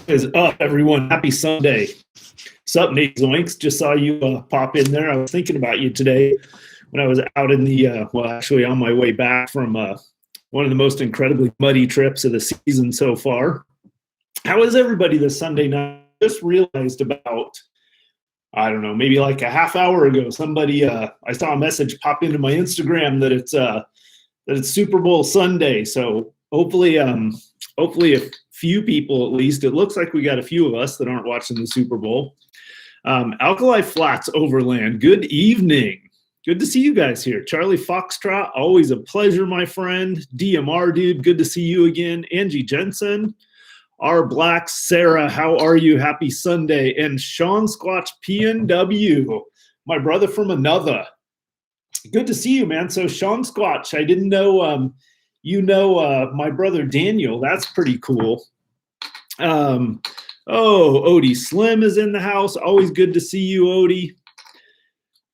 Is up, everyone? Happy Sunday. Sup, Nate Zoinks? Just saw you pop in there. I was thinking about you today when I was out in the, actually on my way back from one of the most incredibly muddy trips of the season so far. How is everybody this Sunday night? I just realized about, I don't know, maybe like a half hour ago, somebody, I saw a message pop into my Instagram that it's Super Bowl Sunday. So hopefully a few people at least. It looks like we got a few of us that aren't watching the Super Bowl. Alkali Flats Overland, good evening. Good to see you guys here. Charlie Foxtrot, always a pleasure, my friend. DMR dude, good to see you again. Angie Jensen, R Black, Sarah, how are you? Happy Sunday. And Sean Squatch PNW, my brother from another. Good to see you, man. So Sean Squatch, I didn't know my brother Daniel. That's pretty cool. Odie Slim is in the house. Always good to see you, Odie.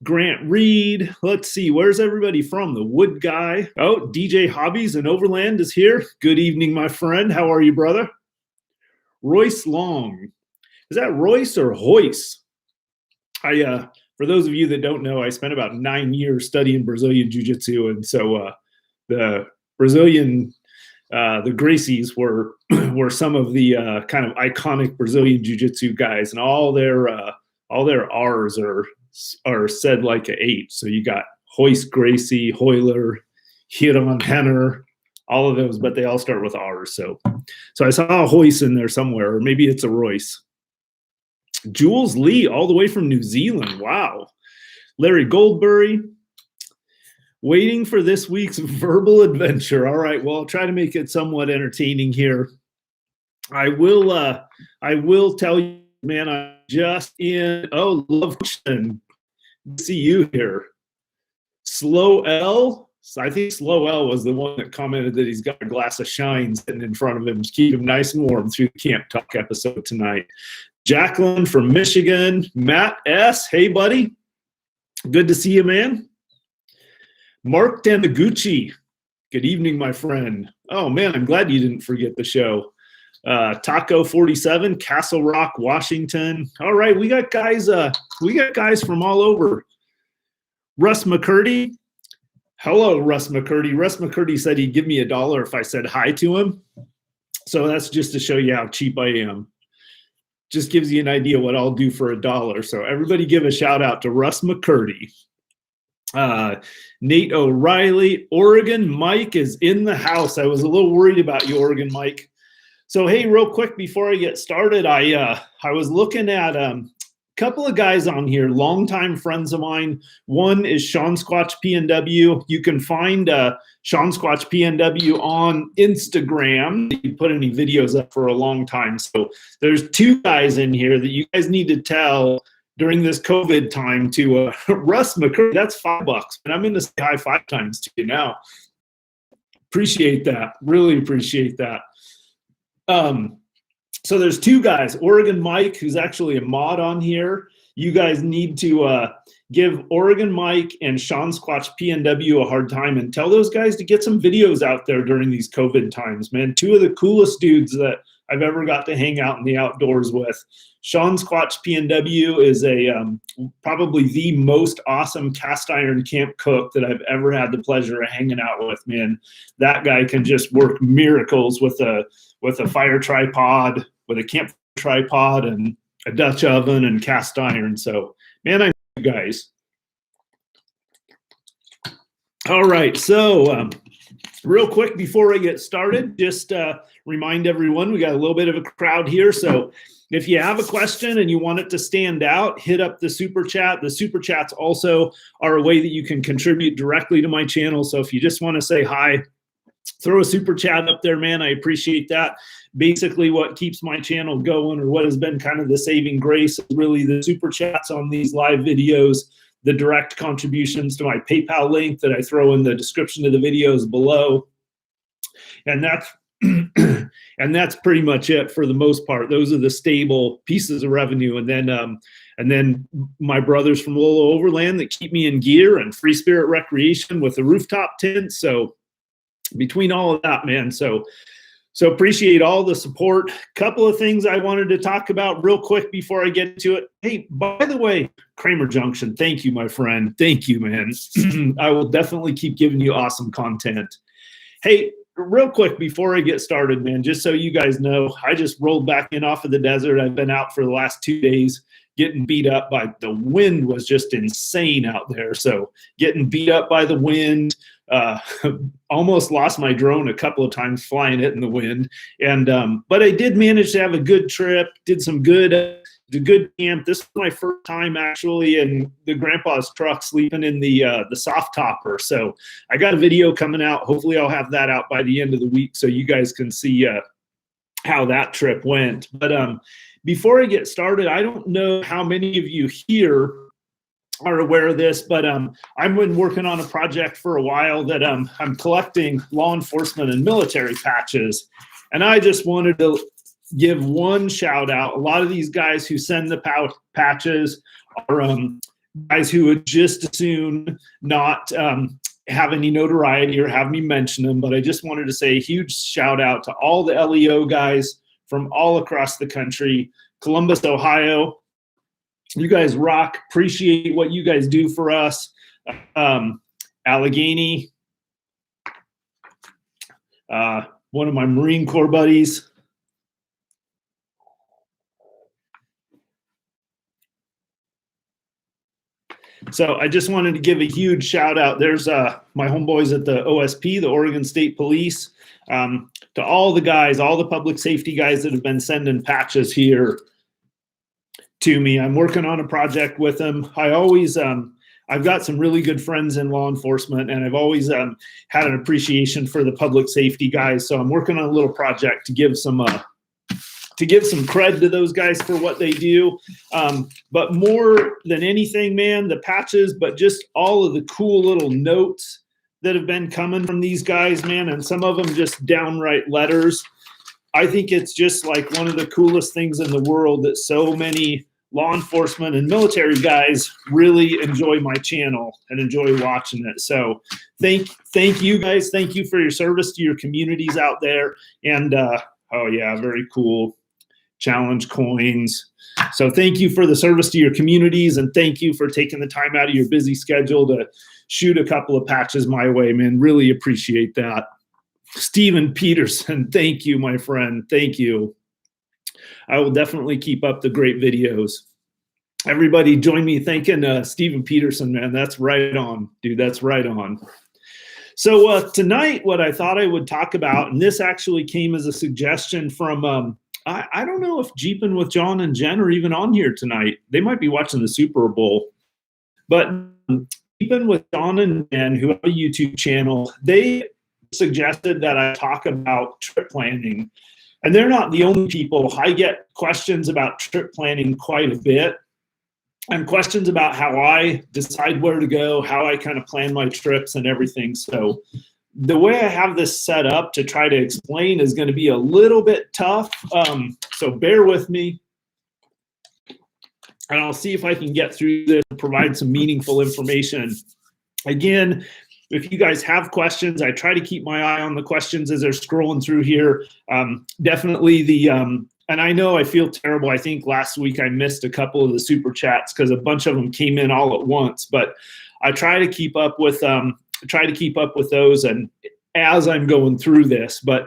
Grant Reed. Let's see. Where's everybody from? The Wood Guy. Oh, DJ Hobbies and Overland is here. Good evening, my friend. How are you, brother? Royce Long. Is that Royce or Hoyce? For those of you that don't know, I spent about 9 years studying Brazilian Jiu-Jitsu, and so the Brazilian, the Gracies were some of the kind of iconic Brazilian Jiu-Jitsu guys, and all their R's are said like an 8. So you got Hoist Gracie, Hoyler, Hiram Henner, all of those, but they all start with R's. So I saw a Hoist in there somewhere, or maybe it's a Royce. Jules Lee, all the way from New Zealand. Wow. Larry Goldberry. Waiting for this week's verbal adventure. All right, well, I'll try to make it somewhat entertaining here. I will tell you, man, I'm just in. Oh, love to see you here. Slow L. I think Slow L was the one that commented that he's got a glass of Shine sitting in front of him to keep him nice and warm through the Camp Talk episode tonight. Jacqueline from Michigan. Matt S. Hey, buddy. Good to see you, man. Mark Tamaguchi, good evening, my friend. Oh, man, I'm glad you didn't forget the show. Taco 47, Castle Rock, Washington. All right, we got guys from all over. Russ McCurdy. Hello, Russ McCurdy. Russ McCurdy said he'd give me $1 if I said hi to him. So that's just to show you how cheap I am. Just gives you an idea what I'll do for $1. So everybody give a shout out to Russ McCurdy. Nate O'Reilly, Oregon Mike is in the house. I was a little worried about you, Oregon Mike. So hey, real quick before I get started, I was looking at a couple of guys on here, longtime friends of mine. One is Sean Squatch PNW. You can find Sean Squatch PNW on Instagram. He put any videos up for a long time. So there's 2 guys in here that you guys need to tell during this COVID time to Russ McCurdy. That's $5, and I'm going to say high 5 times to you now. Appreciate that. Really appreciate that. So there's 2 guys, Oregon Mike, who's actually a mod on here. You guys need to give Oregon Mike and Sean Squatch PNW a hard time and tell those guys to get some videos out there during these COVID times, man. 2 of the coolest dudes that I've ever got to hang out in the outdoors with. Sean Squatch PNW is probably the most awesome cast iron camp cook that I've ever had the pleasure of hanging out with, man. That guy can just work miracles with a fire tripod, with a camp tripod and a Dutch oven and cast iron. So, man, I know you guys. All right, so real quick before I get started, just remind everyone we got a little bit of a crowd here. So if you have a question and you want it to stand out, hit up the super chat. The super chats also are a way that you can contribute directly to my channel. So if you just want to say hi, throw a super chat up there, man. I appreciate that. Basically what keeps my channel going, or what has been kind of the saving grace, is really the super chats on these live videos, the direct contributions to my PayPal link that I throw in the description of the videos below. And that's pretty much it for the most part. Those are the stable pieces of revenue. And then my brothers from Lolo Overland that keep me in gear, and Free Spirit Recreation with the rooftop tent. So between all of that, man. So So appreciate all the support. Couple of things I wanted to talk about real quick before I get to it. Hey, by the way, Kramer Junction, thank you, my friend. Thank you, man. I will definitely keep giving you awesome content. Hey, real quick before I get started, man, just so you guys know, I just rolled back in off of the desert. I've been out for the last 2 days getting beat up by the wind. Was just insane out there. So getting beat up by the wind, almost lost my drone a couple of times flying it in the wind. And but I did manage to have a good trip, did some good camp. This was my first time actually in the grandpa's truck sleeping in the soft topper. So I got a video coming out. Hopefully I'll have that out by the end of the week so you guys can see how that trip went. But before I get started, I don't know how many of you here are aware of this, but I've been working on a project for a while that I'm collecting law enforcement and military patches. And I just wanted to give one shout out. A lot of these guys who send the patches are guys who would just as soon not have any notoriety or have me mention them. But I just wanted to say a huge shout out to all the LEO guys from all across the country. Columbus, Ohio, you guys rock. Appreciate what you guys do for us. Allegheny, one of my Marine Corps buddies. So I just wanted to give a huge shout out. There's my homeboys at the OSP, the Oregon State Police, to all the guys, all the public safety guys that have been sending patches here to me. I'm working on a project with them. I always, I've got some really good friends in law enforcement, and I've always had an appreciation for the public safety guys. So I'm working on a little project to give some cred to those guys for what they do. But more than anything, man, the patches, but just all of the cool little notes that have been coming from these guys, man, and some of them just downright letters. I think it's just like one of the coolest things in the world that so many law enforcement and military guys really enjoy my channel and enjoy watching it. So thank you guys. Thank you for your service to your communities out there. And oh yeah, very cool. Challenge coins. So thank you for the service to your communities, and thank you for taking the time out of your busy schedule to shoot a couple of patches my way, man. Really appreciate that. Stephen Peterson, thank you, my friend. Thank you. I will definitely keep up the great videos. Everybody join me thanking Stephen Peterson, man. That's right on, dude. That's right on. So tonight, what I thought I would talk about, and this actually came as a suggestion from I don't know if Jeepin' with John and Jen are even on here tonight. They might be watching the Super Bowl. But Jeepin' with John and Jen, who have a YouTube channel, they suggested that I talk about trip planning. And they're not the only people. I get questions about trip planning quite a bit, and questions about how I decide where to go, how I kind of plan my trips and everything. So the way I have this set up to try to explain is going to be a little bit tough. So bear with me, and I'll see if I can get through this and provide some meaningful information. Again, if you guys have questions, I try to keep my eye on the questions as they're scrolling through here. Definitely and I know I feel terrible. I think last week I missed a couple of the super chats because a bunch of them came in all at once, but I try to keep up with those and as I'm going through this. But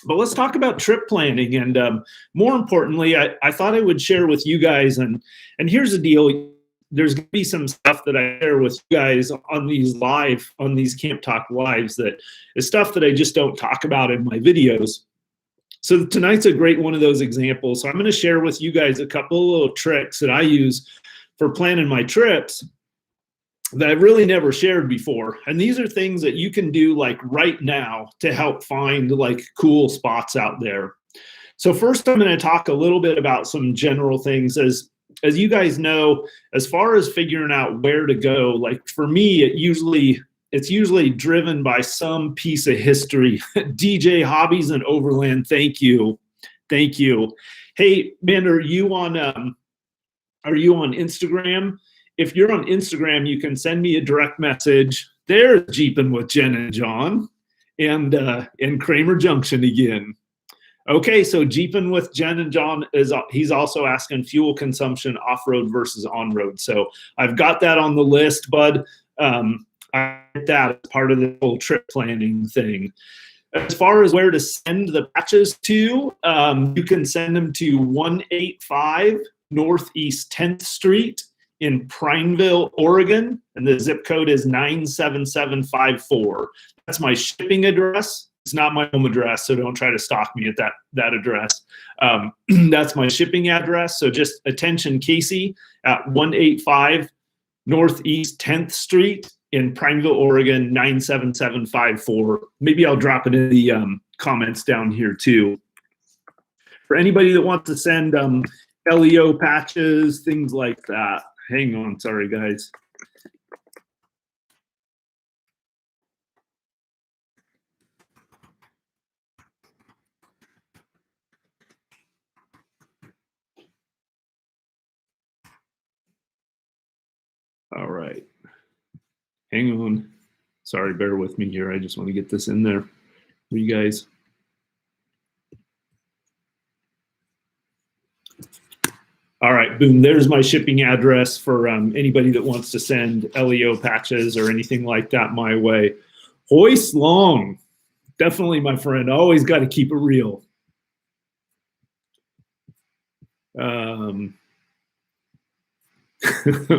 let's talk about trip planning, and more importantly, I thought I would share with you guys. And here's the deal: there's going to be some stuff that I share with you guys on these Camp Talk lives that is stuff that I just don't talk about in my videos. So tonight's a great one of those examples. So I'm going to share with you guys a couple of little tricks that I use for planning my trips that I've really never shared before. And these are things that you can do like right now to help find like cool spots out there. So first, I'm going to talk a little bit about some general things. As you guys know, as far as figuring out where to go, like for me, it's usually driven by some piece of history. DJ Hobbies and Overland, thank you. Thank you. Hey, man, are you on Instagram? If you're on Instagram, you can send me a direct message. There's Jeepin' with Jen and John. and Kramer Junction again. Okay, so Jeeping with Jen and John he's also asking fuel consumption off-road versus on-road. So I've got that on the list, bud. I get that as part of the whole trip planning thing. As far as where to send the patches to, you can send them to 185 Northeast 10th Street in Prineville, Oregon, and the zip code is 97754. That's my shipping address. It's not my home address, so don't try to stalk me at that address. That's my shipping address. So just attention, Casey, at 185 Northeast 10th Street in Prineville, Oregon, 97754. Maybe I'll drop it in the comments down here too. For anybody that wants to send LEO patches, things like that. Hang on, sorry guys. All right. Hang on. Sorry, bear with me here. I just want to get this in there for you guys. All right, boom. There's my shipping address for anybody that wants to send LEO patches or anything like that my way. Hoist Long. Definitely, my friend. Always got to keep it real.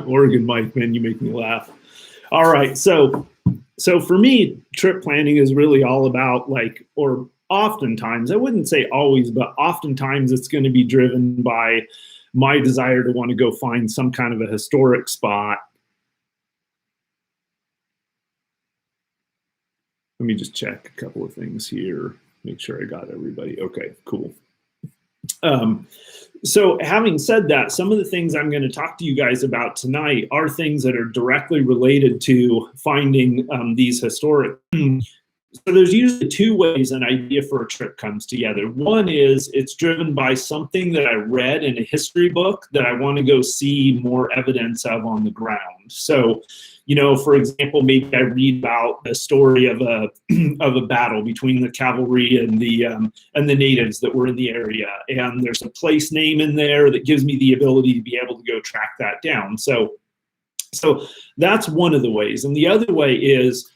Oregon Mike, man, you make me laugh. All right, so for me, trip planning is really all about or oftentimes, I wouldn't say always, but oftentimes it's going to be driven by my desire to want to go find some kind of a historic spot. Let me just check a couple of things here, make sure I got everybody. Okay, cool. So having said that, some of the things I'm going to talk to you guys about tonight are things that are directly related to finding these historic. So there's usually two ways an idea for a trip comes together. One is it's driven by something that I read in a history book that I want to go see more evidence of on the ground. So, for example, maybe I read about the story of a battle between the cavalry and the natives that were in the area, and there's a place name in there that gives me the ability to be able to go track that down. So that's one of the ways, and the other way is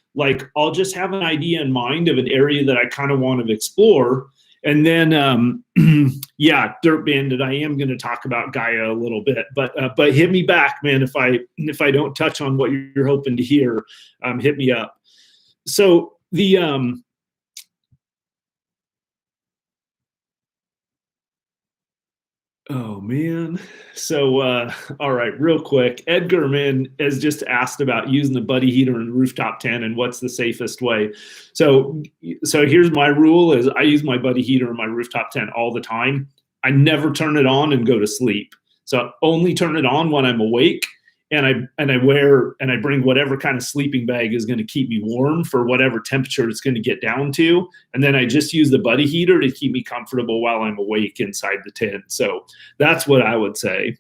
I'll just have an idea in mind of an area that I kind of want to explore. And then, yeah, Dirt Bandit, I am going to talk about Gaia a little bit, but hit me back, man. If I don't touch on what you're hoping to hear, hit me up. So oh man. So, all right, real quick. Edgar, man, has just asked about using the buddy heater in the rooftop tent and what's the safest way. So here's my rule is I use my buddy heater in my rooftop tent all the time. I never turn it on and go to sleep. So I only turn it on when I'm awake, and I bring whatever kind of sleeping bag is going to keep me warm for whatever temperature it's going to get down to. And then I just use the buddy heater to keep me comfortable while I'm awake inside the tent. So that's what I would say.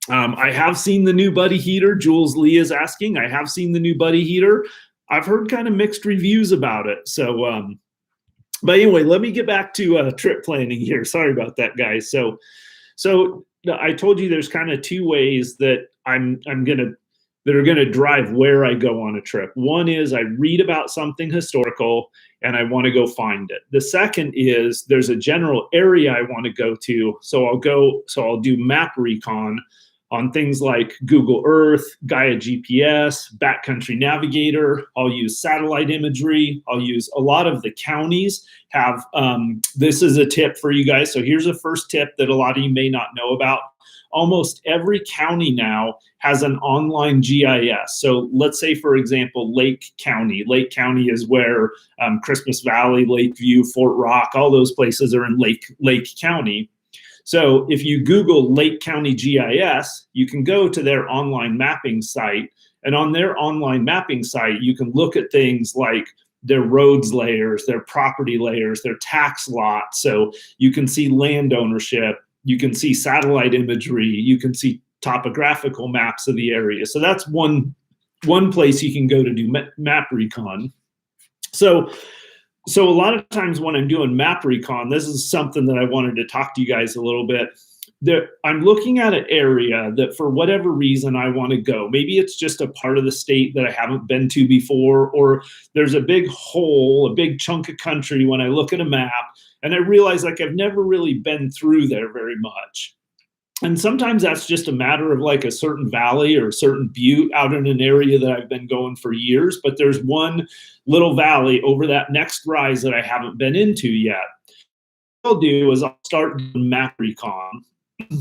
I have seen the new buddy heater. Jules Lee is asking. I have seen the new buddy heater. I've heard kind of mixed reviews about it. So, but anyway, let me get back to trip planning here. Sorry about that, guys. So I told you there's kind of two ways that that are gonna drive where I go on a trip. One is I read about something historical and I want to go find it. The second is there's a general area I want to go to. So I'll do map recon on things like Google Earth, Gaia GPS, Backcountry Navigator. I'll use satellite imagery. I'll use a lot of the counties have, this is a tip for you guys. So here's a first tip that a lot of you may not know about. Almost every county now has an online GIS. So let's say, for example, Lake County. Lake County is where Christmas Valley, Lakeview, Fort Rock, all those places are in Lake County. So if you Google Lake County GIS, you can go to their online mapping site. And on their online mapping site, you can look at things like their roads layers, their property layers, their tax lots. So you can see land ownership. You can see satellite imagery. You can see topographical maps of the area. So that's one place you can go to do map recon. So So a lot of times when I'm doing map recon, this is something that I wanted to talk to you guys a little bit. That I'm looking at an area that for whatever reason I want to go. Maybe it's just a part of the state that I haven't been to before, or there's a big hole, a big chunk of country when I look at a map and I realize like I've never really been through there very much. And sometimes that's just a matter of like a certain valley or a certain butte out in an area that I've been going for years, but there's one little valley over that next rise that I haven't been into yet. What I'll do is I'll start doing map recon.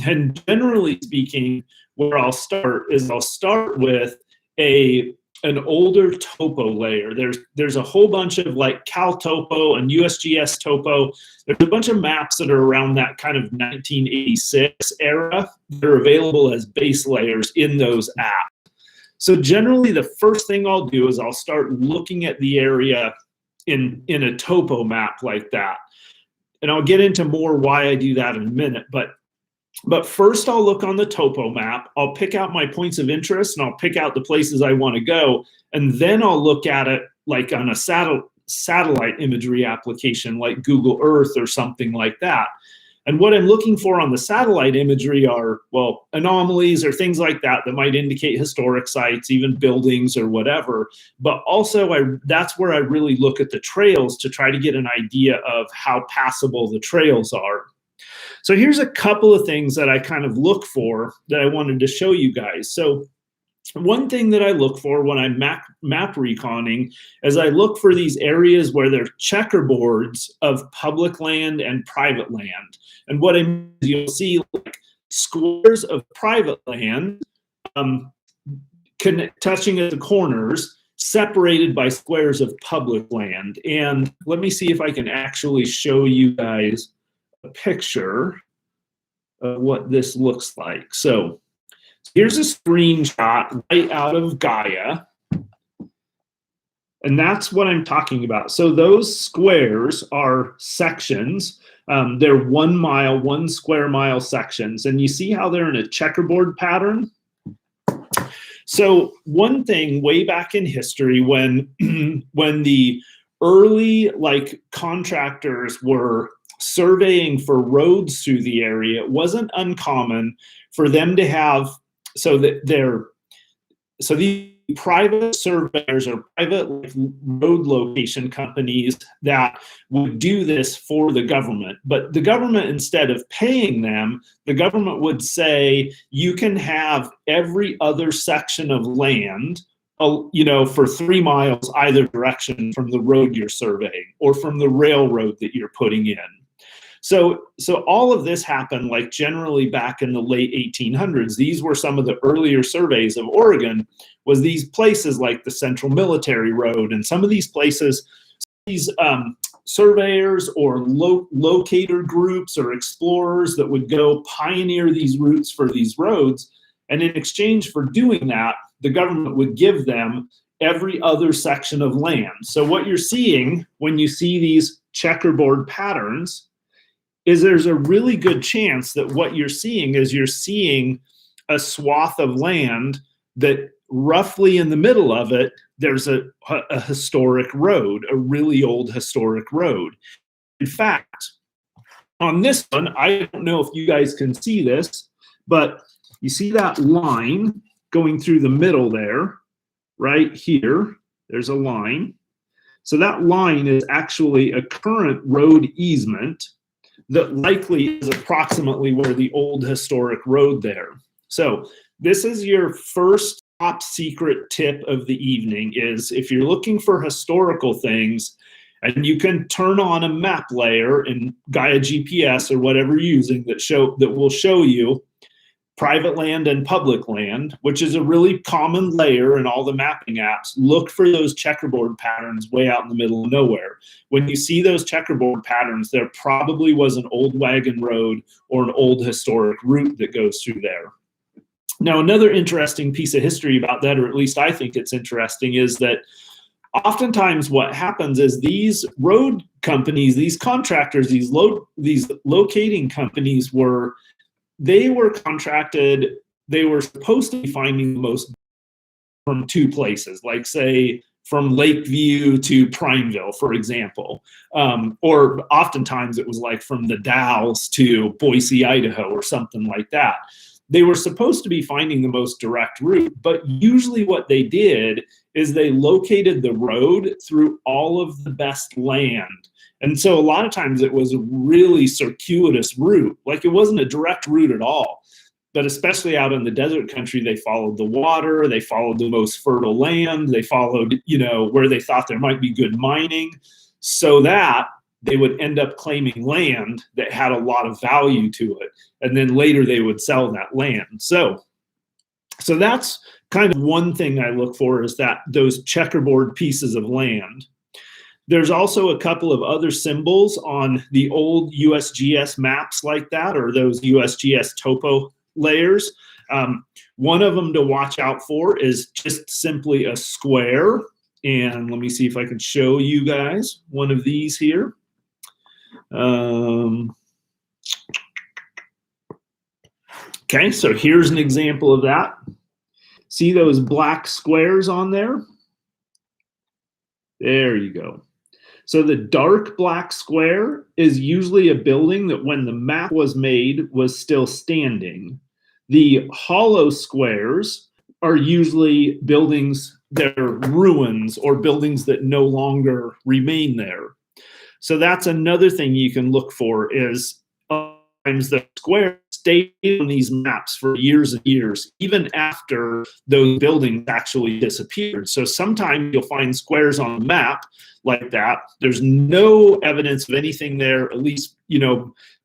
And generally speaking, where I'll start is I'll start with an older topo layer. There's a whole bunch of like Cal Topo and USGS Topo. There's a bunch of maps that are around that kind of 1986 era that are available as base layers in those apps. So generally the first thing I'll do is I'll start looking at the area in a topo map like that. And I'll get into more why I do that in a minute, but first I'll look on the topo map, I'll pick out my points of interest and I'll pick out the places I want to go. And then I'll look at it like on a satellite imagery application like Google Earth or something like that. And what I'm looking for on the satellite imagery are, well, anomalies or things like that that might indicate historic sites, even buildings or whatever. But also that's where I really look at the trails to try to get an idea of how passable the trails are. So here's a couple of things that I kind of look for that I wanted to show you guys. So one thing that I look for when I'm map reconning is I look for these areas where there's checkerboards of public land and private land. And what I mean is you'll see like squares of private land touching at the corners, separated by squares of public land. And let me see if I can actually show you guys a picture of what this looks like. So here's a screenshot right out of Gaia. And that's what I'm talking about. So those squares are sections. They're 1 mile, 1 square mile sections. And you see how they're in a checkerboard pattern? So one thing way back in history when the early like contractors were surveying for roads through the area, it wasn't uncommon for them to have these private surveyors or private road location companies that would do this for the government. But the government, instead of paying them, the government would say, you can have every other section of land for 3 miles either direction from the road you're surveying or from the railroad that you're putting in. So all of this happened like generally back in the late 1800s. These were some of the earlier surveys of Oregon, was these places like the Central Military Road. And some of these places, these surveyors or locator groups or explorers that would go pioneer these routes for these roads. And in exchange for doing that, the government would give them every other section of land. So what you're seeing when you see these checkerboard patterns is there's a really good chance that what you're seeing is you're seeing a swath of land that roughly in the middle of it, there's a historic road, a really old historic road. In fact, on this one, I don't know if you guys can see this, but you see that line going through the middle there, right here, there's a line. So that line is actually a current road easement that likely is approximately where the old historic road there. So this is your first top secret tip of the evening, is if you're looking for historical things, and you can turn on a map layer in Gaia GPS or whatever you're using that will show you private land and public land, which is a really common layer in all the mapping apps. Look for those checkerboard patterns way out in the middle of nowhere. When you see those checkerboard patterns, there probably was an old wagon road or an old historic route that goes through there. Now, another interesting piece of history about that, or at least I think it's interesting, is that oftentimes what happens is these road companies, these contractors, these locating companies were contracted, they were supposed to be finding the most from 2 places, like say from Lakeview to Prineville, for example. Or oftentimes it was like from the Dalles to Boise, Idaho, or something like that. They were supposed to be finding the most direct route, but usually what they did is they located the road through all of the best land. And so a lot of times it was a really circuitous route, like it wasn't a direct route at all. But especially out in the desert country, they followed the water, they followed the most fertile land, they followed, where they thought there might be good mining, so that they would end up claiming land that had a lot of value to it. And then later they would sell that land. So that's kind of one thing I look for, is that those checkerboard pieces of land. There's also a couple of other symbols on the old USGS maps like that, or those USGS topo layers. One of them to watch out for is just simply a square. And let me see if I can show you guys one of these here. Okay, so here's an example of that. See those black squares on there? There you go. So the dark black square is usually a building that when the map was made was still standing. The hollow squares are usually buildings that are ruins or buildings that no longer remain there. So that's another thing you can look for, is sometimes the square stay on these maps for years and years, even after those buildings actually disappeared. So sometimes you'll find squares on the map like that. There's no evidence of anything there, at least,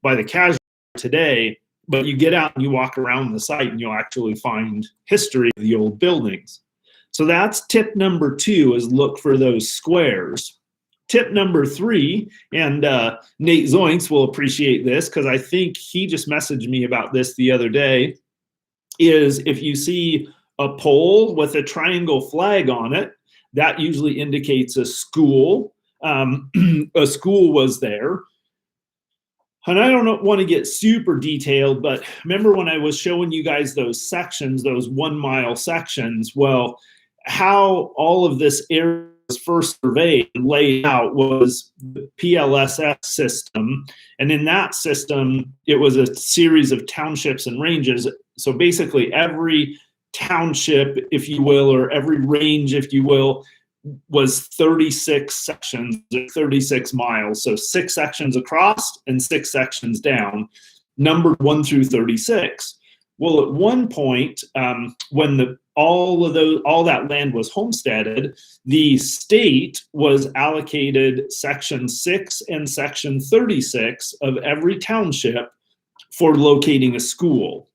by the casual today, but you get out and you walk around the site and you'll actually find history of the old buildings. So that's tip number 2, is look for those squares. Tip number 3, and Nate Zoinks will appreciate this because I think he just messaged me about this the other day, is if you see a pole with a triangle flag on it, that usually indicates a school. A school was there. And I don't want to get super detailed, but remember when I was showing you guys those sections, those 1-mile sections? Well, how all of this area was first surveyed and laid out was the PLSS system. And in that system, it was a series of townships and ranges. So basically every township, if you will, or every range, if you will, was 36 sections, 36 miles. So 6 sections across and 6 sections down, numbered 1 through 36. Well, at one point, when all that land was homesteaded, the state was allocated section 6 and section 36 of every township for locating a school.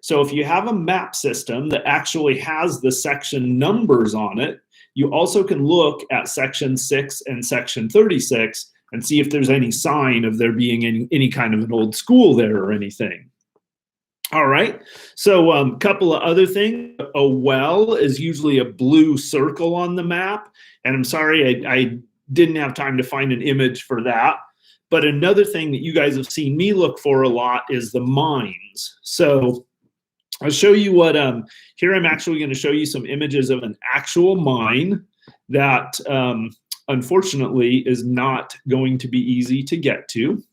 So if you have a map system that actually has the section numbers on it, you also can look at section 6 and section 36 and see if there's any sign of there being any kind of an old school there or anything. All right, so a couple of other things. A well is usually a blue circle on the map, and I'm sorry I didn't have time to find an image for that. But another thing that you guys have seen me look for a lot is the mines. So I'll show you what, here I'm actually going to show you some images of an actual mine that unfortunately is not going to be easy to get to.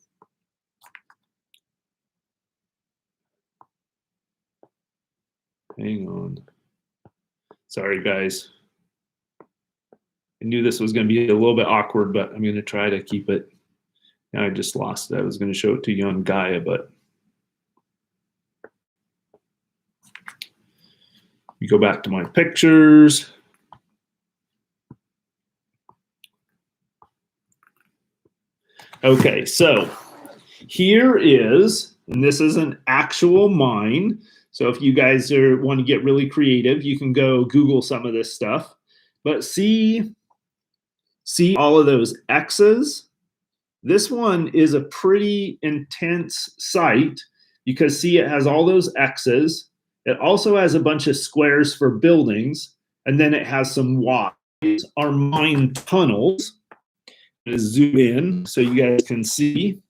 Hang on. Sorry, guys. I knew this was going to be a little bit awkward, but I'm going to try to keep it. Now I just lost it. I was going to show it to you on Gaia, but you go back to my pictures. Okay, so here is, and this is an actual mine. So if you guys want to get really creative, you can go Google some of this stuff. But see all of those X's? This one is a pretty intense site because see, it has all those X's. It also has a bunch of squares for buildings, and then it has some Y's. Are mine tunnels. I'm going to zoom in so you guys can see.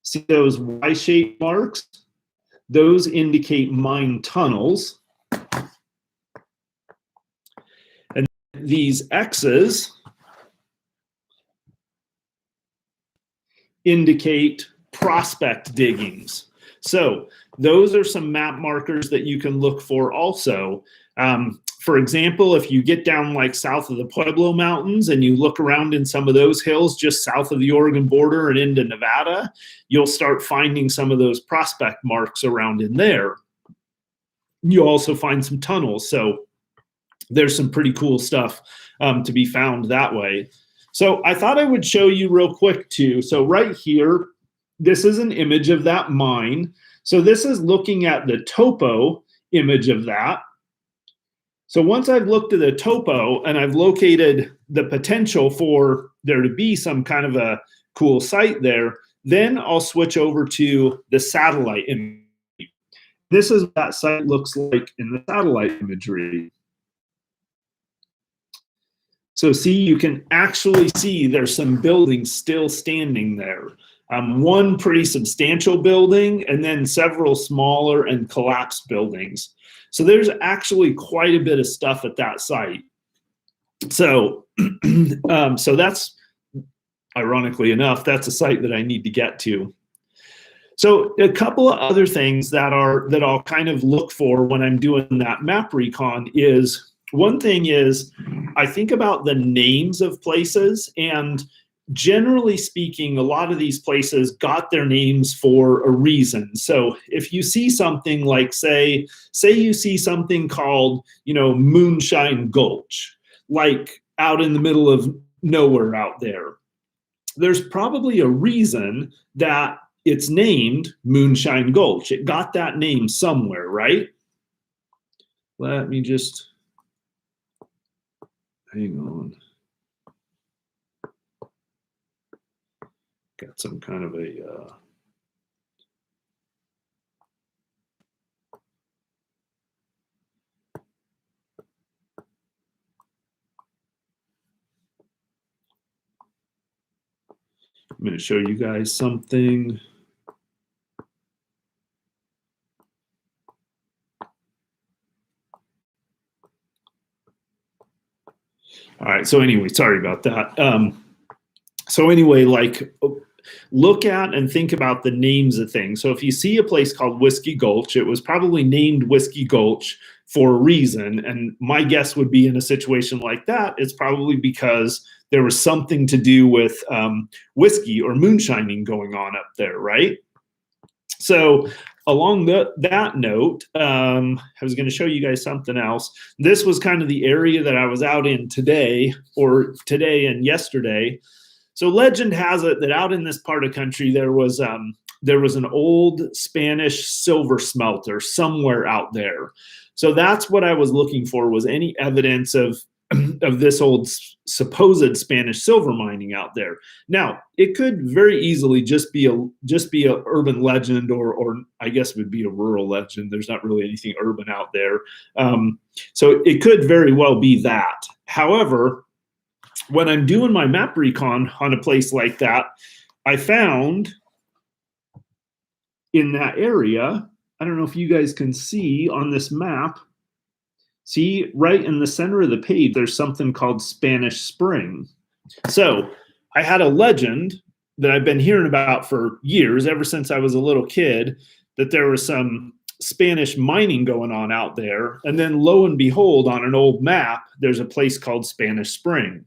See those Y-shaped marks? Those indicate mine tunnels. And these X's indicate prospect diggings. So those are some map markers that you can look for also. For example, if you get down like south of the Pueblo Mountains and you look around in some of those hills just south of the Oregon border and into Nevada, you'll start finding some of those prospect marks around in there. You'll also find some tunnels. So there's some pretty cool stuff to be found that way. So I thought I would show you real quick too. So right here, this is an image of that mine. So this is looking at the topo image of that. So once I've looked at the topo and I've located the potential for there to be some kind of a cool site there, then I'll switch over to the satellite image. This is what that site looks like in the satellite imagery. So see, you can actually see there's some buildings still standing there. One pretty substantial building and then several smaller and collapsed buildings. So there's actually quite a bit of stuff at that site. So, so that's, ironically enough, that's a site that I need to get to. So a couple of other things that I'll kind of look for when I'm doing that map recon is, one thing is I think about the names of places, and generally speaking, a lot of these places got their names for a reason. So if you see something like, say you see something called, Moonshine Gulch, like out in the middle of nowhere out there, there's probably a reason that it's named Moonshine Gulch. It got that name somewhere, right? Let me just hang on. Got some kind of a I'm going to show you guys something. All right, so anyway, sorry about that. So anyway, like, look at and think about the names of things. So if you see a place called Whiskey Gulch, it was probably named Whiskey Gulch for a reason. And my guess would be in a situation like that, it's probably because there was something to do with whiskey or moonshining going on up there, right? So along that note, I was going to show you guys something else. This was kind of the area that I was out in today and yesterday. So legend has it that out in this part of country, there was an old Spanish silver smelter somewhere out there. So that's what I was looking for, was any evidence of this old supposed Spanish silver mining out there. Now, it could very easily just be a urban legend, or I guess it would be a rural legend. There's not really anything urban out there. So it could very well be that. However, when I'm doing my map recon on a place like that, I found in that area, I don't know if you guys can see on this map, see right in the center of the page, there's something called Spanish Spring. So I had a legend that I've been hearing about for years, ever since I was a little kid, that there was some Spanish mining going on out there. And then lo and behold, on an old map, there's a place called Spanish Spring.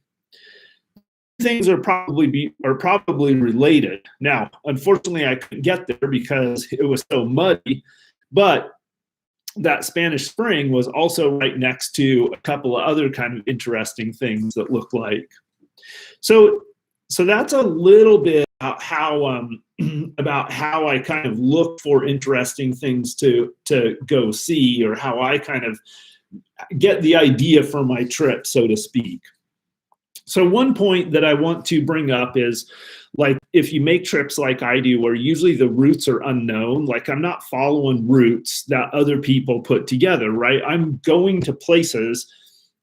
Things are probably related. Now, unfortunately, I couldn't get there because it was so muddy, but that Spanish Spring was also right next to a couple of other kind of interesting things that look like. So that's a little bit about how I kind of look for interesting things to go see, or how I kind of get the idea for my trip, so to speak. So one point that I want to bring up is, like, if you make trips like I do, where usually the routes are unknown, like I'm not following routes that other people put together, right? I'm going to places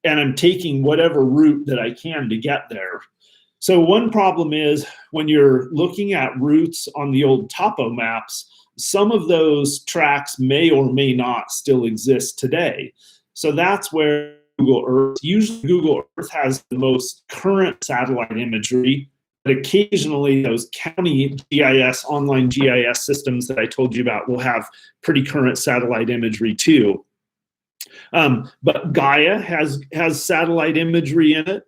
and I'm taking whatever route that I can to get there. So one problem is when you're looking at routes on the old topo maps, some of those tracks may or may not still exist today. So that's where Google Earth. Usually Google Earth has the most current satellite imagery, but occasionally those county GIS, online GIS systems that I told you about will have pretty current satellite imagery too. But Gaia has satellite imagery in it.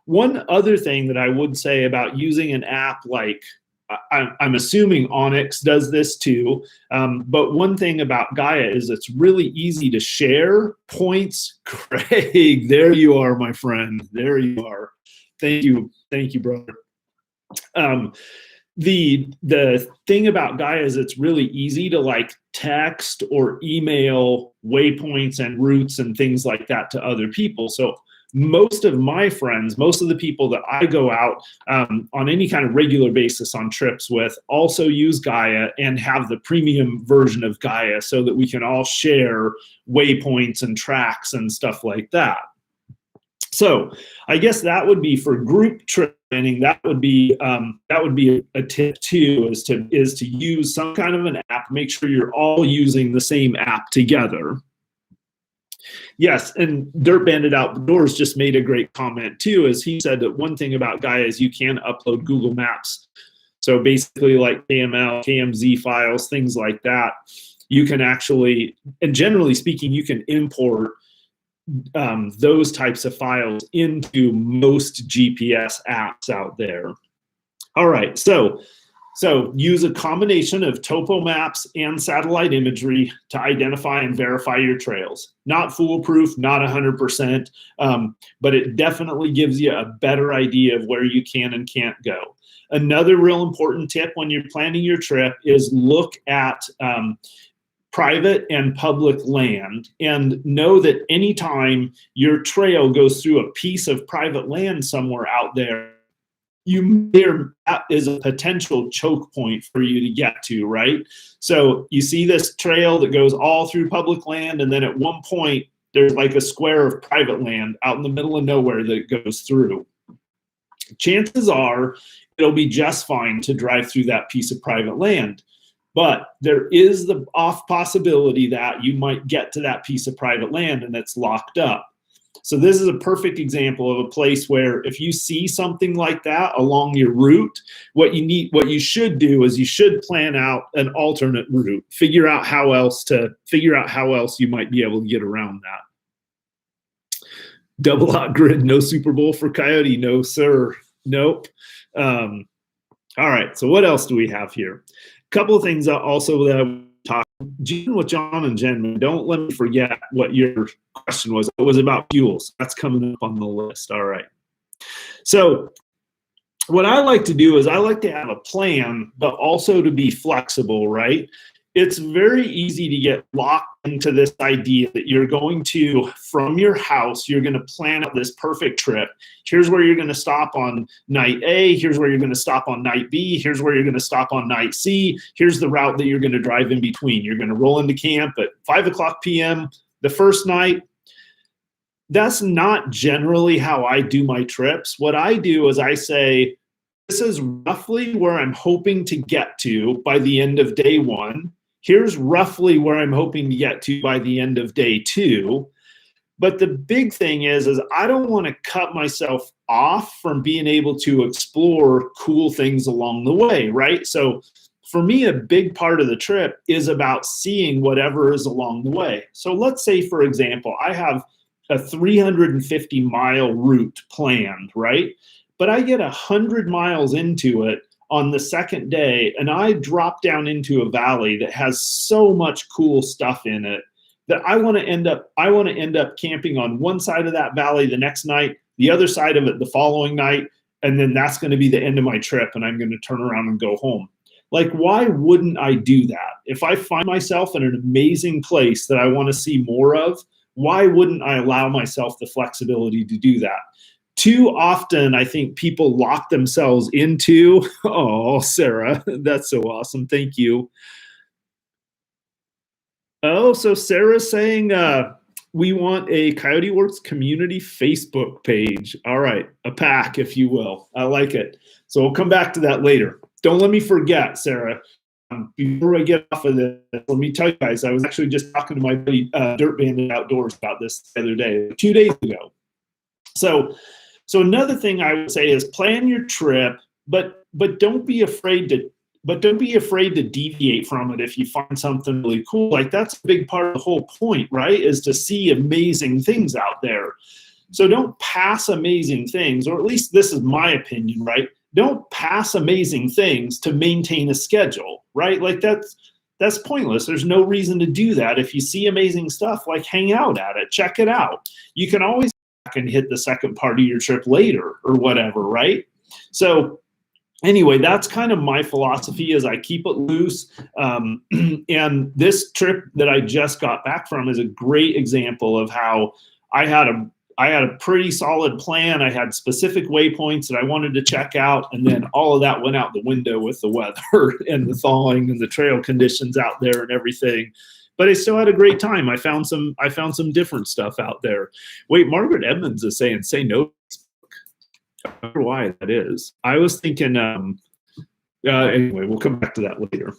One other thing that I would say about using an app like, I'm assuming Onyx does this too, but one thing about Gaia is it's really easy to share points. Craig, there you are, my friend. There you are. Thank you, brother. The thing about Gaia is it's really easy to like text or email waypoints and routes and things like that to other people. So most of my friends, most of the people that I go out on any kind of regular basis on trips with also use Gaia and have the premium version of Gaia so that we can all share waypoints and tracks and stuff like that. So I guess that would be for group trip planning. That would be a tip too, is to use some kind of an app. Make sure you're all using the same app together. Yes, and Dirt Bandit Outdoors just made a great comment too, as he said that one thing about Gaia is you can upload Google Maps. So basically like KML, KMZ files, things like that. You can actually, and generally speaking, you can import those types of files into most GPS apps out there. All right, so use a combination of topo maps and satellite imagery to identify and verify your trails. Not foolproof, not 100%, but it definitely gives you a better idea of where you can and can't go. Another real important tip when you're planning your trip is look at private and public land, and know that anytime your trail goes through a piece of private land somewhere out there, that is a potential choke point for you to get to, right? So you see this trail that goes all through public land, and then at one point there's like a square of private land out in the middle of nowhere that it goes through. Chances are it'll be just fine to drive through that piece of private land. But there is the off possibility that you might get to that piece of private land and it's locked up. So this is a perfect example of a place where if you see something like that along your route, what you should do is you should plan out an alternate route. Figure out how else you might be able to get around that. Double hot grid, no Super Bowl for Coyote, no sir, nope. All right, so what else do we have here? Couple of things also that I talked with John and Jen. Don't let me forget what your question was. It was about fuels. That's coming up on the list. All right. So what I like to do is I like to have a plan, but also to be flexible, right? It's very easy to get locked into this idea that you're going to, from your house, you're going to plan out this perfect trip. Here's where you're going to stop on night A. Here's where you're going to stop on night B. Here's where you're going to stop on night C. Here's the route that you're going to drive in between. You're going to roll into camp at 5:00 p.m. the first night. That's not generally how I do my trips. What I do is I say, this is roughly where I'm hoping to get to by the end of day one. Here's roughly where I'm hoping to get to by the end of day two. But the big thing is I don't want to cut myself off from being able to explore cool things along the way, right? So for me, a big part of the trip is about seeing whatever is along the way. So let's say, for example, I have a 350-mile route planned, right? But I get 100 miles into it on the second day, and I drop down into a valley that has so much cool stuff in it that I want to end up camping on one side of that valley the next night, the other side of it the following night, and then that's going to be the end of my trip, and I'm going to turn around and go home. Like, why wouldn't I do that? If I find myself in an amazing place that I want to see more of, why wouldn't I allow myself the flexibility to do that? Too often, I think people lock themselves into, oh, Sarah, that's so awesome. Thank you. Oh, so Sarah's saying we want a Coyote Works community Facebook page. All right, a pack, if you will. I like it. So we'll come back to that later. Don't let me forget, Sarah. before I get off of this, let me tell you guys, I was actually just talking to my buddy Dirt Bandit Outdoors about this the other day, 2 days ago. So another thing I would say is plan your trip, but don't be afraid to deviate from it if you find something really cool. Like that's a big part of the whole point, right? Is to see amazing things out there. So don't pass amazing things, or at least this is my opinion, right? Don't pass amazing things to maintain a schedule, right? Like that's pointless. There's no reason to do that. If you see amazing stuff, like hang out at it, check it out. You can always go back and hit the second part of your trip later or whatever, right? So anyway, that's kind of my philosophy, is I keep it loose. And this trip that I just got back from is a great example of how I had a pretty solid plan. I had specific waypoints that I wanted to check out, and then all of that went out the window with the weather and the thawing and the trail conditions out there and everything. But I still had a great time. I found some different stuff out there. Wait, Margaret Edmonds is saying, say no. I wonder why that is. I was thinking, anyway, we'll come back to that later.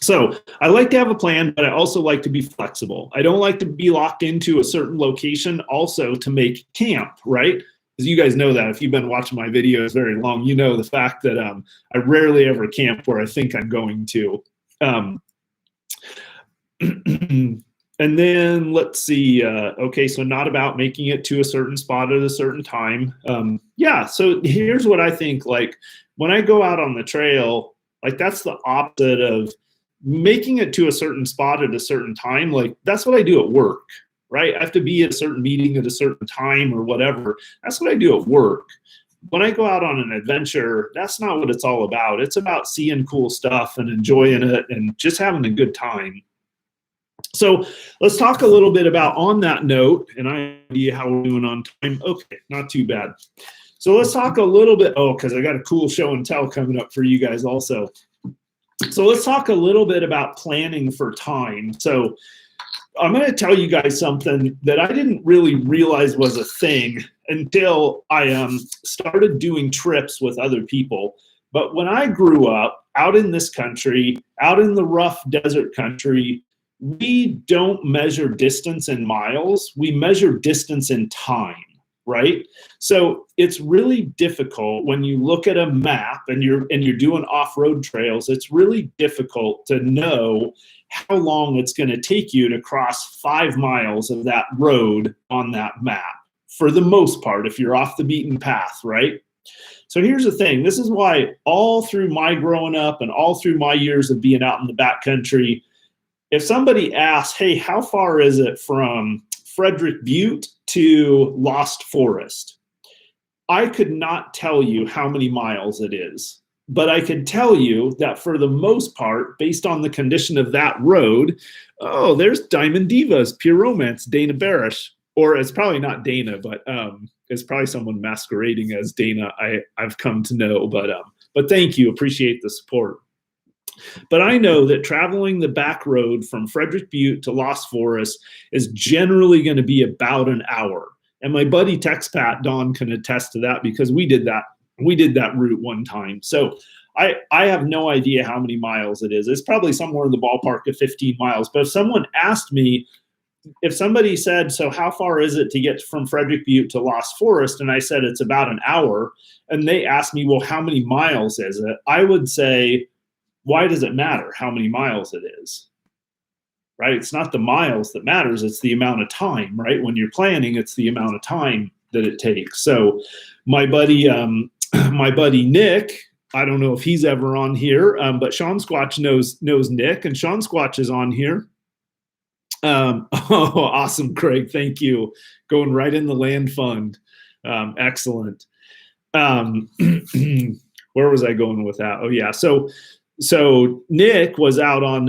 So I like to have a plan, but I also like to be flexible. I don't like to be locked into a certain location also to make camp, right? Because you guys know that if you've been watching my videos very long, you know the fact that I rarely ever camp where I think I'm going to. And then let's see. Okay, so not about making it to a certain spot at a certain time. Yeah, so here's what I think. Like when I go out on the trail, like that's the opposite of making it to a certain spot at a certain time. Like that's what I do at work, right? I have to be at a certain meeting at a certain time or whatever. That's what I do at work. When I go out on an adventure, that's not what it's all about. It's about seeing cool stuff and enjoying it and just having a good time. So let's talk a little bit about, on that note, and I have no idea how we're doing on time. Okay, not too bad. So let's talk a little bit, because I got a cool show and tell coming up for you guys also. So let's talk a little bit about planning for time. So I'm going to tell you guys something that I didn't really realize was a thing until I started doing trips with other people. But when I grew up out in this country, out in the rough desert country, we don't measure distance in miles. We measure distance in time. Right? So it's really difficult when you look at a map and you're doing off-road trails. It's really difficult to know how long it's going to take you to cross 5 miles of that road on that map, for the most part, if you're off the beaten path, right? So here's the thing. This is why all through my growing up and all through my years of being out in the backcountry, if somebody asks, hey, how far is it from Frederick Butte to Lost Forest, I could not tell you how many miles it is, but I could tell you that for the most part, based on the condition of that road, oh, there's Diamond Divas, Pure Romance, Dana Barish, or it's probably not Dana, but it's probably someone masquerading as Dana. I've come to know, but thank you, appreciate the support. But I know that traveling the back road from Frederick Butte to Lost Forest is generally going to be about an hour. And my buddy TexPat Don can attest to that, because we did that route one time. So I have no idea how many miles it is. It's probably somewhere in the ballpark of 15 miles. But if someone asked me, if somebody said, so how far is it to get from Frederick Butte to Lost Forest? And I said, it's about an hour. And they asked me, well, how many miles is it? I would say, why does it matter how many miles it is, right? It's not the miles that matters. It's the amount of time, right? When you're planning, it's the amount of time that it takes. So my buddy Nick, I don't know if he's ever on here, but Sean Squatch knows Nick, and Sean Squatch is on here. Oh, awesome, Craig. Thank you. Going right in the land fund. Excellent. Where was I going with that? Oh yeah. So Nick was out on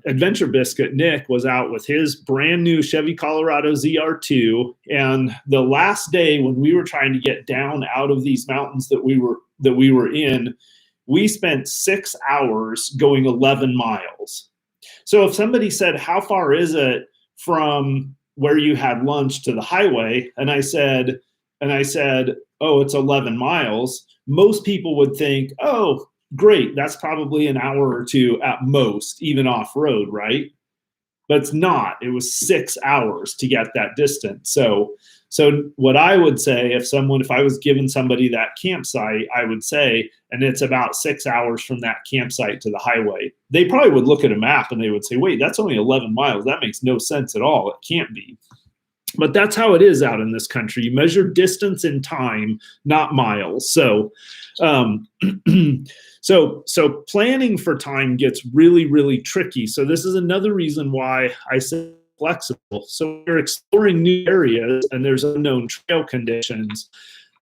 Adventure Biscuit. Nick was out with his brand new Chevy Colorado ZR2, and the last day when we were trying to get down out of these mountains that we were in, we spent 6 hours going 11 miles. So if somebody said, how far is it from where you had lunch to the highway? And I said, oh, it's 11 miles. Most people would think, oh, great. That's probably an hour or two at most, even off road, right? But it's not. It was 6 hours to get that distance. So what I would say, if I was giving somebody that campsite, I would say, and it's about 6 hours from that campsite to the highway, they probably would look at a map and they would say, wait, that's only 11 miles. That makes no sense at all. It can't be. But that's how it is out in this country. You measure distance in time, not miles. So, so planning for time gets really, really tricky. So this is another reason why I say flexible. So you're exploring new areas and there's unknown trail conditions.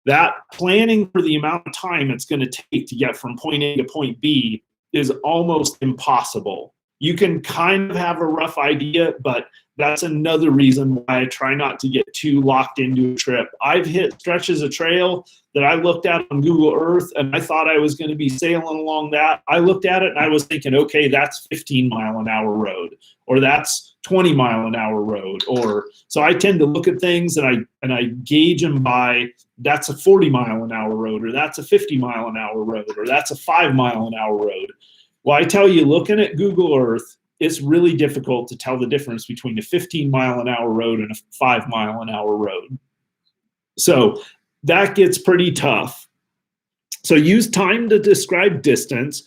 That planning for the amount of time it's going to take to get from point A to point B is almost impossible. You can kind of have a rough idea, but that's another reason why I try not to get too locked into a trip. I've hit stretches of trail that I looked at on Google Earth and I thought I was going to be sailing along that. I looked at it and I was thinking, okay, that's 15-mile-an-hour road, or that's 20-mile-an-hour road. Or so I tend to look at things and I gauge them by, that's a 40-mile-an-hour road, or that's a 50-mile-an-hour road, or that's a 5-mile-an-hour road. Well, I tell you, looking at Google Earth, it's really difficult to tell the difference between a 15-mile-an-hour road and a 5-mile-an-hour road. So that gets pretty tough. So use time to describe distance.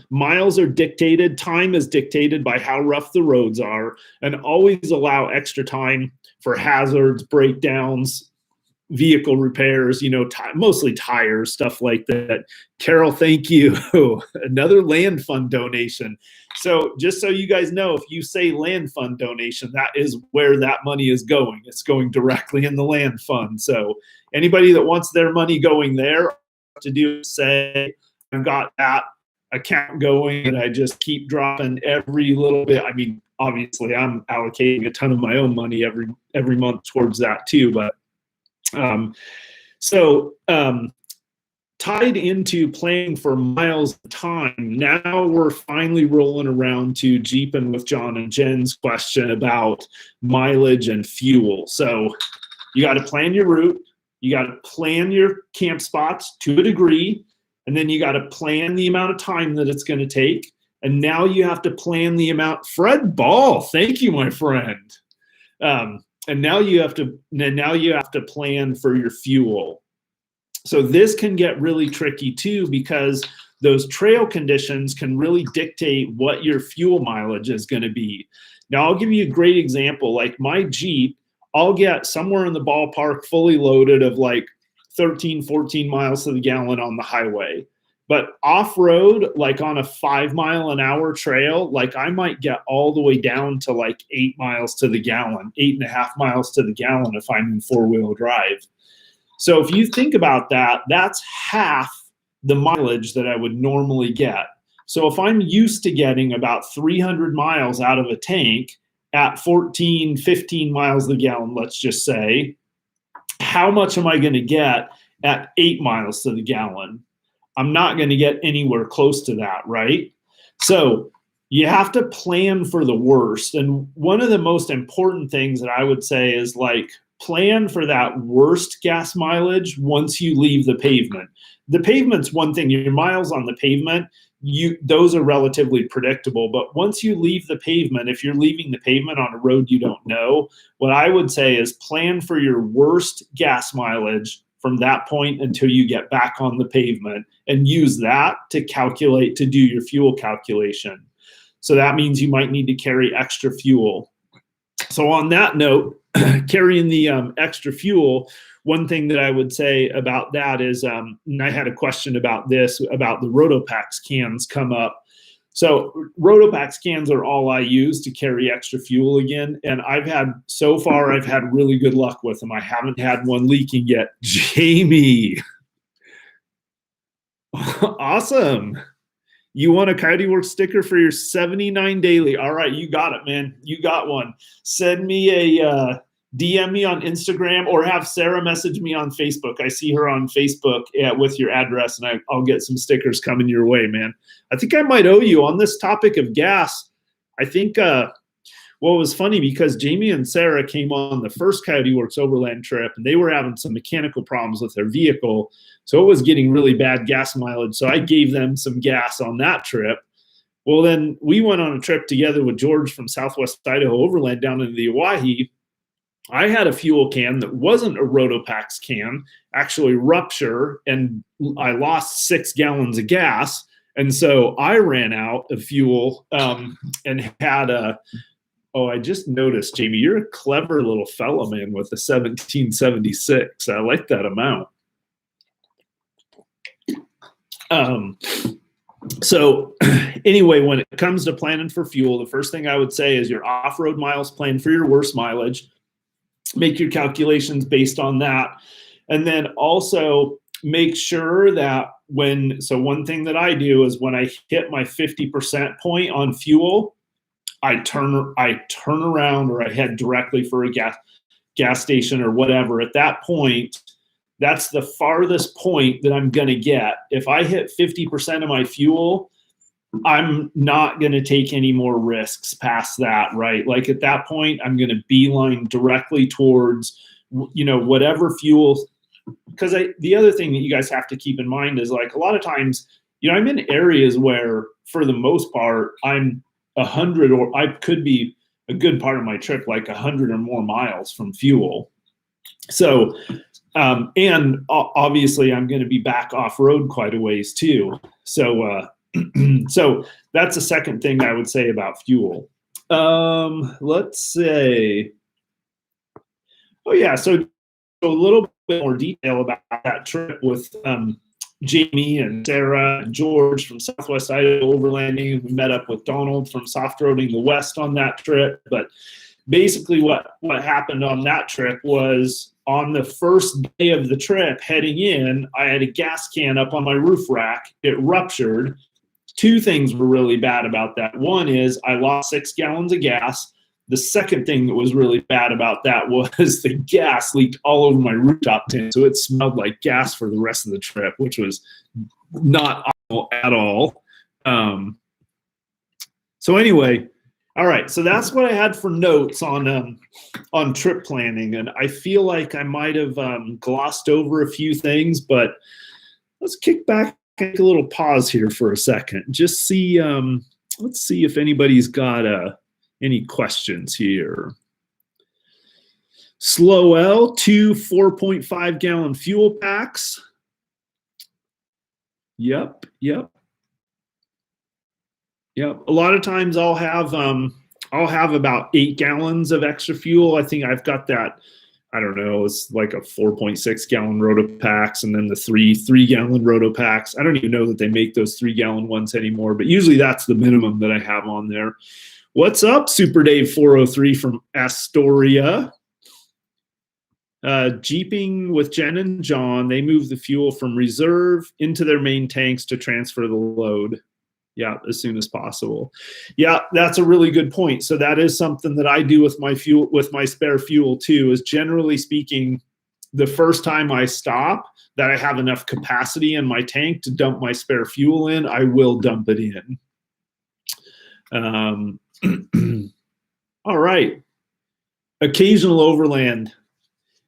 Miles are dictated. Time is dictated by how rough the roads are, and always allow extra time for hazards, breakdowns, vehicle repairs, mostly tires, stuff like that. Carol, thank you. Another land fund donation. So just so you guys know, if you say land fund donation, that is where that money is going. It's going directly in the land fund. So anybody that wants their money going there, to do is say, I've got that account going and I just keep dropping every little bit. I mean, obviously I'm allocating a ton of my own money every month towards that too, but tied into planning for miles of time, now we're finally rolling around to Jeeping with John and Jen's question about mileage and fuel. So you got to plan your route, you got to plan your camp spots to a degree, and then you got to plan the amount of time that it's going to take. And now you have to plan the amount. Fred Ball, thank you, my friend. And now you have to plan for your fuel. So this can get really tricky too, because those trail conditions can really dictate what your fuel mileage is going to be. Now I'll give you a great example. Like my Jeep, I'll get somewhere in the ballpark fully loaded of like 13, 14 miles to the gallon on the highway. But off-road, like on a 5-mile-an-hour trail, like I might get all the way down to like 8 miles to the gallon, 8.5 miles to the gallon if I'm in four-wheel drive. So if you think about that, that's half the mileage that I would normally get. So if I'm used to getting about 300 miles out of a tank at 14, 15 miles a gallon, let's just say, how much am I going to get at 8 miles to the gallon? I'm not going to get anywhere close to that, right? So you have to plan for the worst. And one of the most important things that I would say is like plan for that worst gas mileage once you leave the pavement. The pavement's one thing. Your miles on the pavement, those are relatively predictable. But once you leave the pavement, if you're leaving the pavement on a road you don't know, what I would say is plan for your worst gas mileage from that point until you get back on the pavement, and use that to do your fuel calculation. So that means you might need to carry extra fuel. So on that note, carrying the extra fuel, one thing that I would say about that is, and I had a question about this, about the Rotopax cans come up. So Rotopax cans are all I use to carry extra fuel again. And so far I've had really good luck with them. I haven't had one leaking yet. Jamie. Awesome. You want a Coyote Works sticker for your 79 daily. All right, you got it, man. You got one. Send me a DM me on Instagram, or have Sarah message me on Facebook. I see her on Facebook with your address, and I'll get some stickers coming your way, man. I think I might owe you on this topic of gas. I think, Well, it was funny because Jamie and Sarah came on the first Coyote Works Overland trip, and they were having some mechanical problems with their vehicle. So it was getting really bad gas mileage. So I gave them some gas on that trip. Well, then we went on a trip together with George from Southwest Idaho Overland down into the Owyhee. I had a fuel can that wasn't a Rotopax can, actually rupture, and I lost 6 gallons of gas. And so I ran out of fuel and had a, oh, I just noticed, Jamie, you're a clever little fella, man, with a 1776. I like that amount. So anyway, when it comes to planning for fuel, the first thing I would say is your off-road miles, plan for your worst mileage. Make your calculations based on that. And then also make sure that so one thing that I do is when I hit my 50% point on fuel, I turn around or I head directly for a gas station or whatever. At that point, that's the farthest point that I'm going to get. If I hit 50% of my fuel, I'm not going to take any more risks past that, right? Like at that point, I'm going to beeline directly towards, whatever fuel. Because the other thing that you guys have to keep in mind is like a lot of times, I'm in areas where for the most part, I'm 100 or I could be a good part of my trip, like 100 or more miles from fuel. So, and obviously I'm going to be back off road quite a ways too. So, so that's the second thing I would say about fuel. Let's say, oh yeah, so a little bit more detail about that trip with Jamie and Sarah and George from Southwest Idaho Overlanding. We met up with Donald from Soft Roading the West on that trip. But basically what happened on that trip was on the first day of the trip heading in, I had a gas can up on my roof rack. It ruptured. 2 things were really bad about that. One is I lost 6 gallons of gas. The second thing that was really bad about that was the gas leaked all over my rooftop tin. So it smelled like gas for the rest of the trip, which was not optimal at all. So anyway, all right. So that's what I had for notes on trip planning. And I feel like I might have glossed over a few things, but let's kick back, take a little pause here for a second. Just see, let's see if anybody's got any questions here. Slow L, 2 4.5 gallon fuel packs. Yep. A lot of times I'll have about 8 gallons of extra fuel. I think I've got that, I don't know, it's like a 4.6 gallon Rotopax and then the 3 gallon Rotopax. I don't even know that they make those 3 gallon ones anymore, but usually that's the minimum that I have on there. What's up, Super Dave 403 from Astoria? Jeeping with Jen and John, they move the fuel from reserve into their main tanks to transfer the load. Yeah, as soon as possible. Yeah, that's a really good point. So that is something that I do with my fuel, with my spare fuel too, is generally speaking, the first time I stop that I have enough capacity in my tank to dump my spare fuel in, I will dump it in. All right. Occasional Overland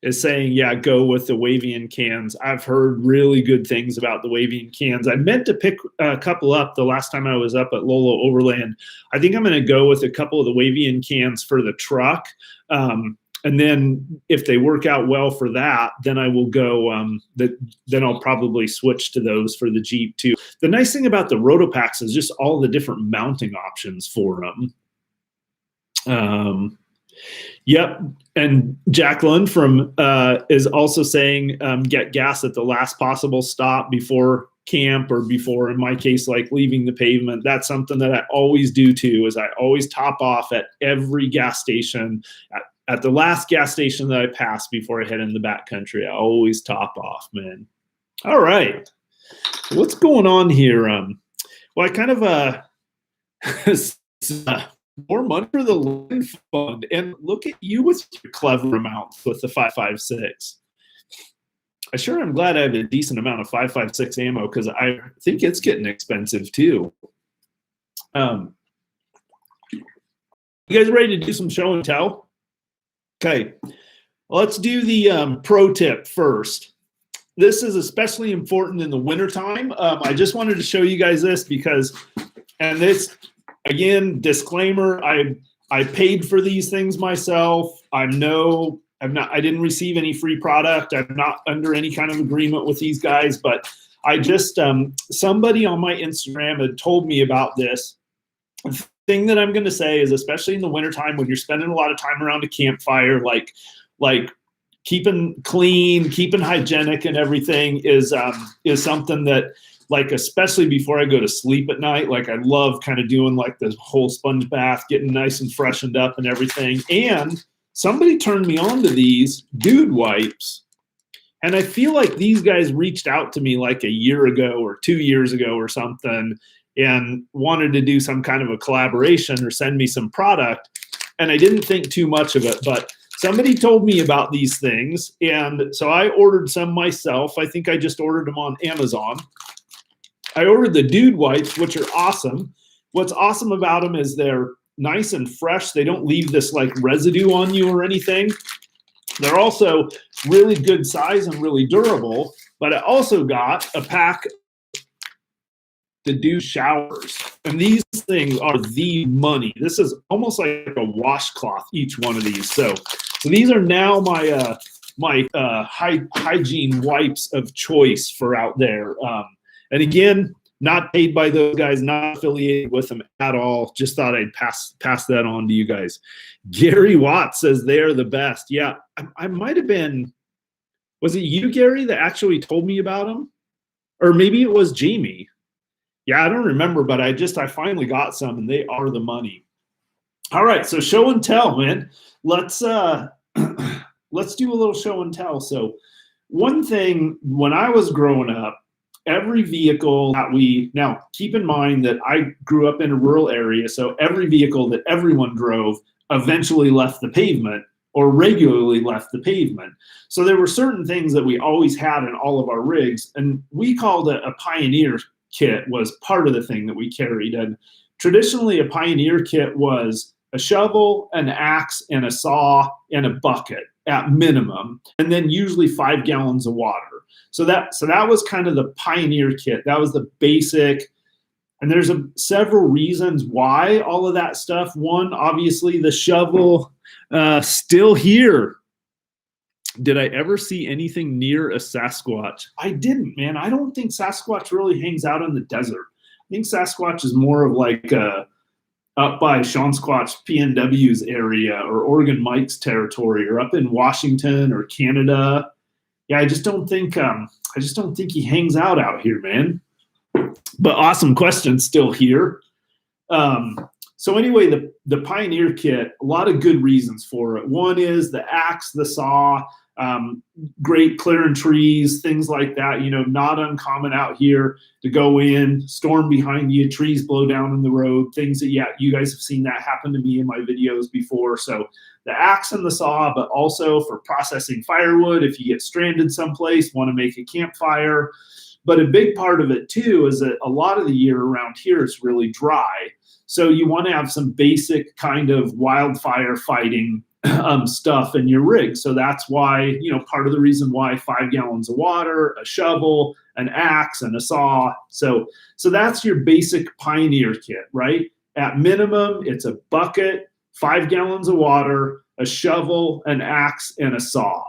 is saying, yeah, go with the Wavian cans. I've heard really good things about the Wavian cans. I meant to pick a couple up the last time I was up at Lolo Overland. I think I'm going to go with a couple of the Wavian cans for the truck. And then if they work out well for that, then I will go, then I'll probably switch to those for the Jeep too. The nice thing about the Rotopax is just all the different mounting options for them. Yep. And Jacqueline from is also saying get gas at the last possible stop before camp or before, in my case, like leaving the pavement. That's something that I always do too, is I always top off at every gas station. At the last gas station that I pass before I head in the backcountry, I always top off, man. All right. What's going on here? Well, I kind of more money for the loan fund, and look at you with your clever amounts with the 5.56. I sure am glad I have a decent amount of 5.56 ammo, because I think it's getting expensive too. You guys ready to do some show and tell? Okay, let's do the pro tip first. This is especially important in the wintertime. I just wanted to show you guys this because, and this, again, disclaimer, I paid for these things myself. I didn't receive any free product. I'm not under any kind of agreement with these guys, but I just, somebody on my Instagram had told me about this. The thing that I'm going to say is, especially in the wintertime when you're spending a lot of time around a campfire, like keeping clean, keeping hygienic and everything is something that, like, especially before I go to sleep at night, like, I love kind of doing like this whole sponge bath, getting nice and freshened up and everything. And somebody turned me on to these dude wipes. And I feel like these guys reached out to me like a year ago or 2 years ago or something and wanted to do some kind of a collaboration or send me some product. And I didn't think too much of it, but somebody told me about these things. And so I ordered some myself. I think I just ordered them on Amazon. I ordered the dude wipes, which are awesome. What's awesome about them is they're nice and fresh. They don't leave this like residue on you or anything. They're also really good size and really durable. But I also got a pack to do showers. And these things are the money. This is almost like a washcloth, each one of these. So these are now my hygiene wipes of choice for out there. And again, not paid by those guys, not affiliated with them at all. Just thought I'd pass that on to you guys. Gary Watts says they're the best. Yeah, I might have been, was it you, Gary, that actually told me about them? Or maybe it was Jamie. Yeah, I don't remember, but I finally got some, and they are the money. All right, so show and tell, man. Let's do a little show and tell. So one thing, when I was growing up, every vehicle that now keep in mind that I grew up in a rural area, so every vehicle that everyone drove eventually left the pavement or regularly left the pavement. So there were certain things that we always had in all of our rigs, and we called it a Pioneer kit was part of the thing that we carried. And traditionally a Pioneer kit was a shovel, an axe, and a saw, and a bucket at minimum, and then usually 5 gallons of water. So that was kind of the Pioneer kit. That was the basic. And there's several reasons why all of that stuff. One, obviously the shovel, still here. Did I ever see anything near a Sasquatch? I didn't, man. I don't think Sasquatch really hangs out in the desert. I think Sasquatch is more of like up by Sean Squatch PNW's area or Oregon Mike's territory, or up in Washington or Canada. Yeah, I just don't think he hangs out here, man. But awesome question, still here. So anyway, the Pioneer kit, a lot of good reasons for it. One is the axe, the saw, great clearing trees, things like that. You know, not uncommon out here to go in, storm behind you, trees blow down in the road, things that, yeah, you guys have seen that happen to me in my videos before. So the axe and the saw, but also for processing firewood, if you get stranded someplace, want to make a campfire. But a big part of it too is that a lot of the year around here is really dry. So you want to have some basic kind of wildfire fighting stuff in your rig. So that's why, you know, part of the reason why 5 gallons of water, a shovel, an axe, and a saw. So that's your basic Pioneer kit, right? At minimum, it's a bucket, 5 gallons of water, a shovel, an axe, and a saw.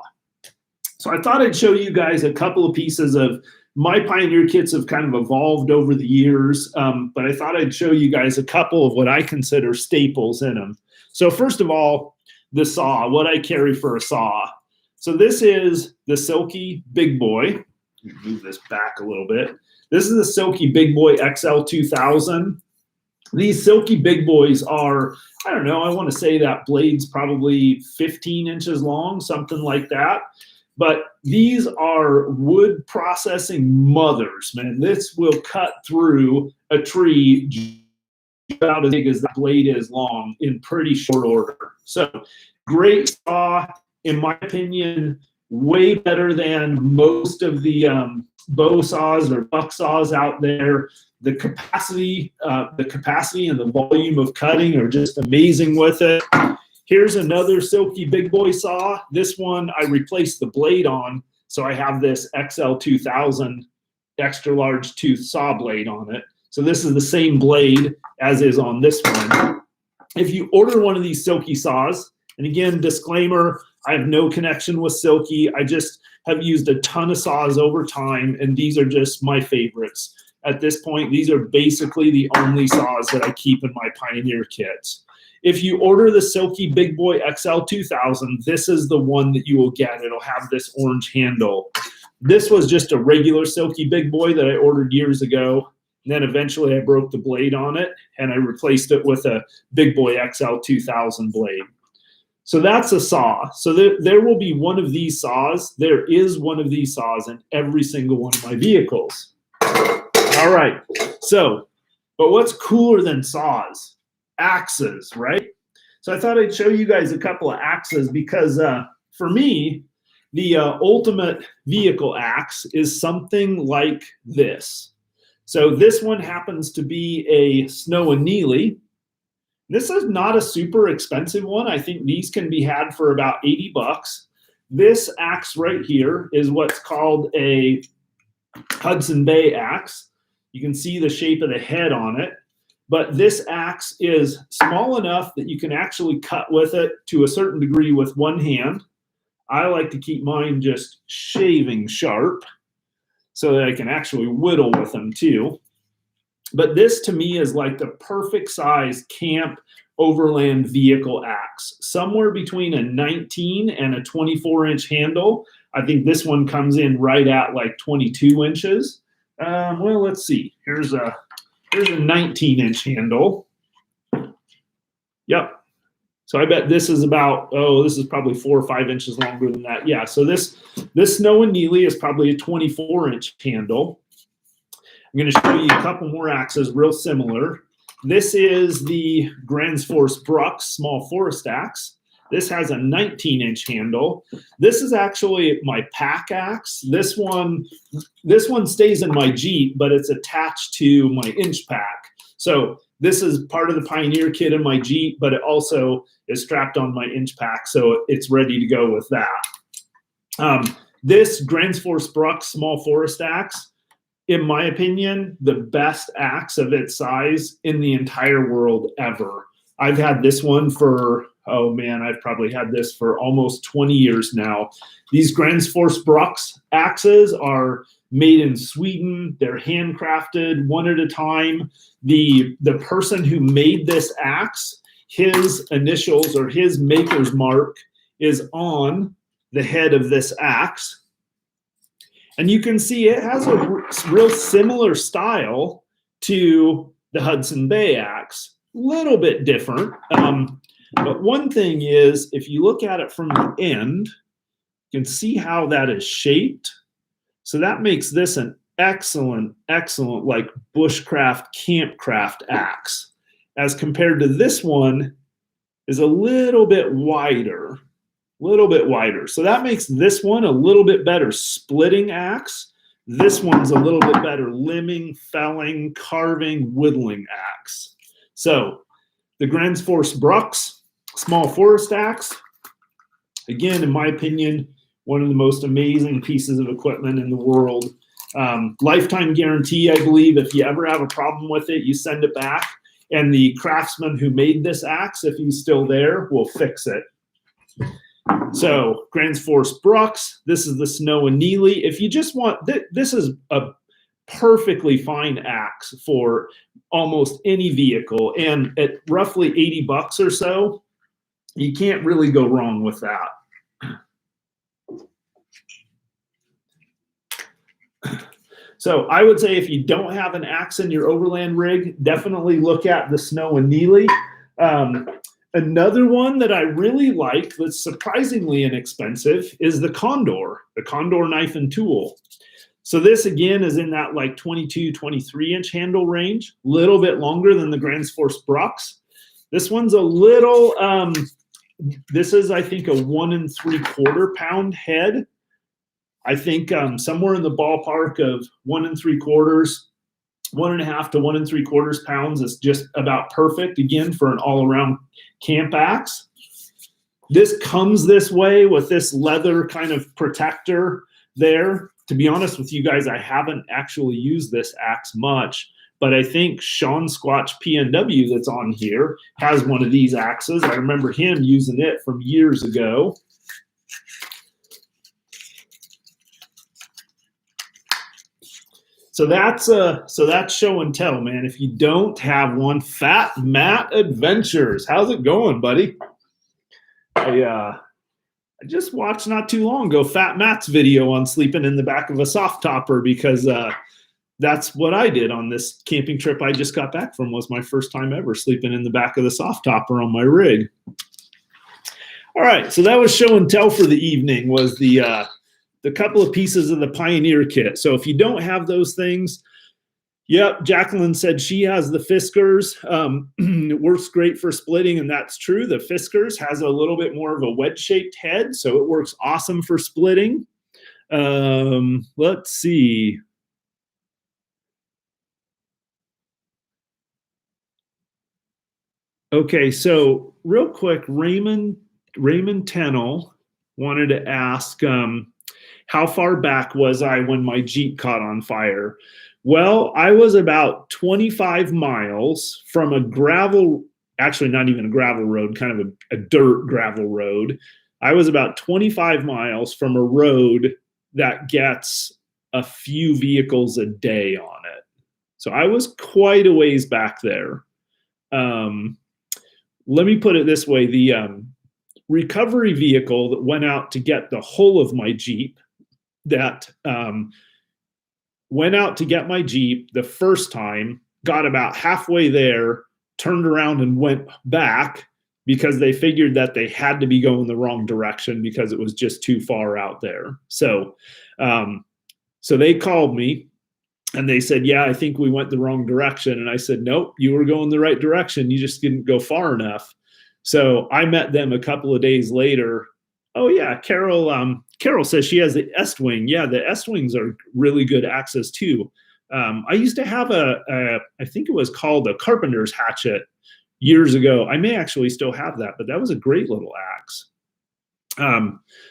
So I thought I'd show you guys a couple of pieces of my Pioneer kits have kind of evolved over the years, but I thought I'd show you guys a couple of what I consider staples in them. So first of all, the saw, what I carry for a saw. So this is the Silky Big Boy. Move this back a little bit. This is the Silky Big Boy XL 2000. These Silky Big Boys are, I don't know, I want to say that blade's probably 15 inches long, something like that. But these are wood processing mothers, man. This will cut through a tree about as big as the blade is long in pretty short order. So great saw, in my opinion, way better than most of the bow saws or buck saws out there. The capacity and the volume of cutting are just amazing with it. Here's another Silky Big Boy saw. This one I replaced the blade on, so I have this XL2000 extra large tooth saw blade on it. So this is the same blade as is on this one. If you order one of these Silky saws, and again, disclaimer, I have no connection with Silky. I just have used a ton of saws over time, and these are just my favorites. At this point, these are basically the only saws that I keep in my Pioneer kits. If you order the Silky Big Boy XL2000, this is the one that you will get. It'll have this orange handle. This was just a regular Silky Big Boy that I ordered years ago. And then eventually I broke the blade on it, and I replaced it with a Big Boy XL2000 blade. So that's a saw. So there will be one of these saws. There is one of these saws in every single one of my vehicles. All right, so, but what's cooler than saws? Axes, right? So I thought I'd show you guys a couple of axes because for me, the ultimate vehicle axe is something like this. So this one happens to be a Snow Annealy. This is not a super expensive one. I think these can be had for about 80 bucks. This axe right here is what's called a Hudson Bay axe. You can see the shape of the head on it, but this axe is small enough that you can actually cut with it to a certain degree with one hand. I like to keep mine just shaving sharp so that I can actually whittle with them too. But this to me is like the perfect size camp overland vehicle axe, somewhere between a 19 and a 24-inch handle. I think this one comes in right at like 22 inches. Well, let's see. Here's a 19-inch handle. Yep. So I bet this is about, this is probably 4 or 5 inches longer than that. Yeah, so this Snow Annealy is probably a 24-inch handle. I'm going to show you a couple more axes real similar. This is the Grand Force Brux small forest axe. This has a 19-inch handle. This is actually my pack axe. This one stays in my Jeep, but it's attached to my inch pack. So this is part of the Pioneer kit in my Jeep, but it also is strapped on my inch pack, so it's ready to go with that. This Grand Force Brux small forest axe, in my opinion, the best axe of its size in the entire world ever. I've had this one for, I've probably had this for almost 20 years now. These Grand Force Brux axes are made in Sweden. They're handcrafted one at a time. The person who made this axe, his initials or his maker's mark is on the head of this axe. And you can see it has a real similar style to the Hudson Bay axe. Little bit different. But one thing is, if you look at it from the end, you can see how that is shaped. So that makes this an excellent like bushcraft, campcraft axe. As compared to this one is a little bit wider. So that makes this one a little bit better splitting axe. This one's a little bit better limbing, felling, carving, whittling axe. So the Grand Force Brux small forest axe, again, in my opinion, one of the most amazing pieces of equipment in the world. Lifetime guarantee, I believe. If you ever have a problem with it, you send it back, and the craftsman who made this axe, if he's still there, will fix it. So Grand Force Brux, this is the Snow Annealy. If you just want, this is a perfectly fine axe for almost any vehicle. And at roughly 80 bucks or so, you can't really go wrong with that. So I would say if you don't have an axe in your overland rig, definitely look at the Snow Annealy. Another one that I really like that's surprisingly inexpensive is the Condor knife and tool. So this again is in that like 22, 23-inch handle range, a little bit longer than the Grand Force Brux. This one's a little, this is I think a 1 3/4 pound head. I think somewhere in the ballpark of 1 3/4. 1.5 to 1 3/4 pounds is just about perfect, again, for an all-around camp axe. This comes this way with this leather kind of protector there. To be honest with you guys, I haven't actually used this axe much, but I think Sean Squatch PNW that's on here has one of these axes. I remember him using it from years ago. So that's show and tell, man. If you don't have one, Fat Matt Adventures. How's it going, buddy? I just watched not too long ago Fat Matt's video on sleeping in the back of a soft topper, because that's what I did on this camping trip I just got back from. Was my first time ever sleeping in the back of the soft topper on my rig. All right, so that was show and tell for the evening, was the couple of pieces of the Pioneer kit. So if you don't have those things, yep, Jacqueline said she has the Fiskars. It works great for splitting, and that's true. The Fiskars has a little bit more of a wedge-shaped head, so it works awesome for splitting. Let's see. Okay, so real quick, Raymond Tennell wanted to ask, how far back was I when my Jeep caught on fire? Well, I was about 25 miles from a gravel, actually not even a gravel road, kind of a dirt gravel road. I was about 25 miles from a road that gets a few vehicles a day on it. So I was quite a ways back there. Let me put it this way. The recovery vehicle that went out to get the whole of my Jeep, that went out to get my Jeep the first time, got about halfway there, turned around and went back because they figured that they had to be going the wrong direction because it was just too far out there. So they called me and they said, yeah, I think we went the wrong direction. And I said, nope, you were going the right direction. You just didn't go far enough. So I met them a couple of days later. Oh yeah, Carol says she has the Estwing. Yeah, the Estwings are really good axes too. I used to have I think it was called a carpenter's hatchet years ago. I may actually still have that, but that was a great little axe.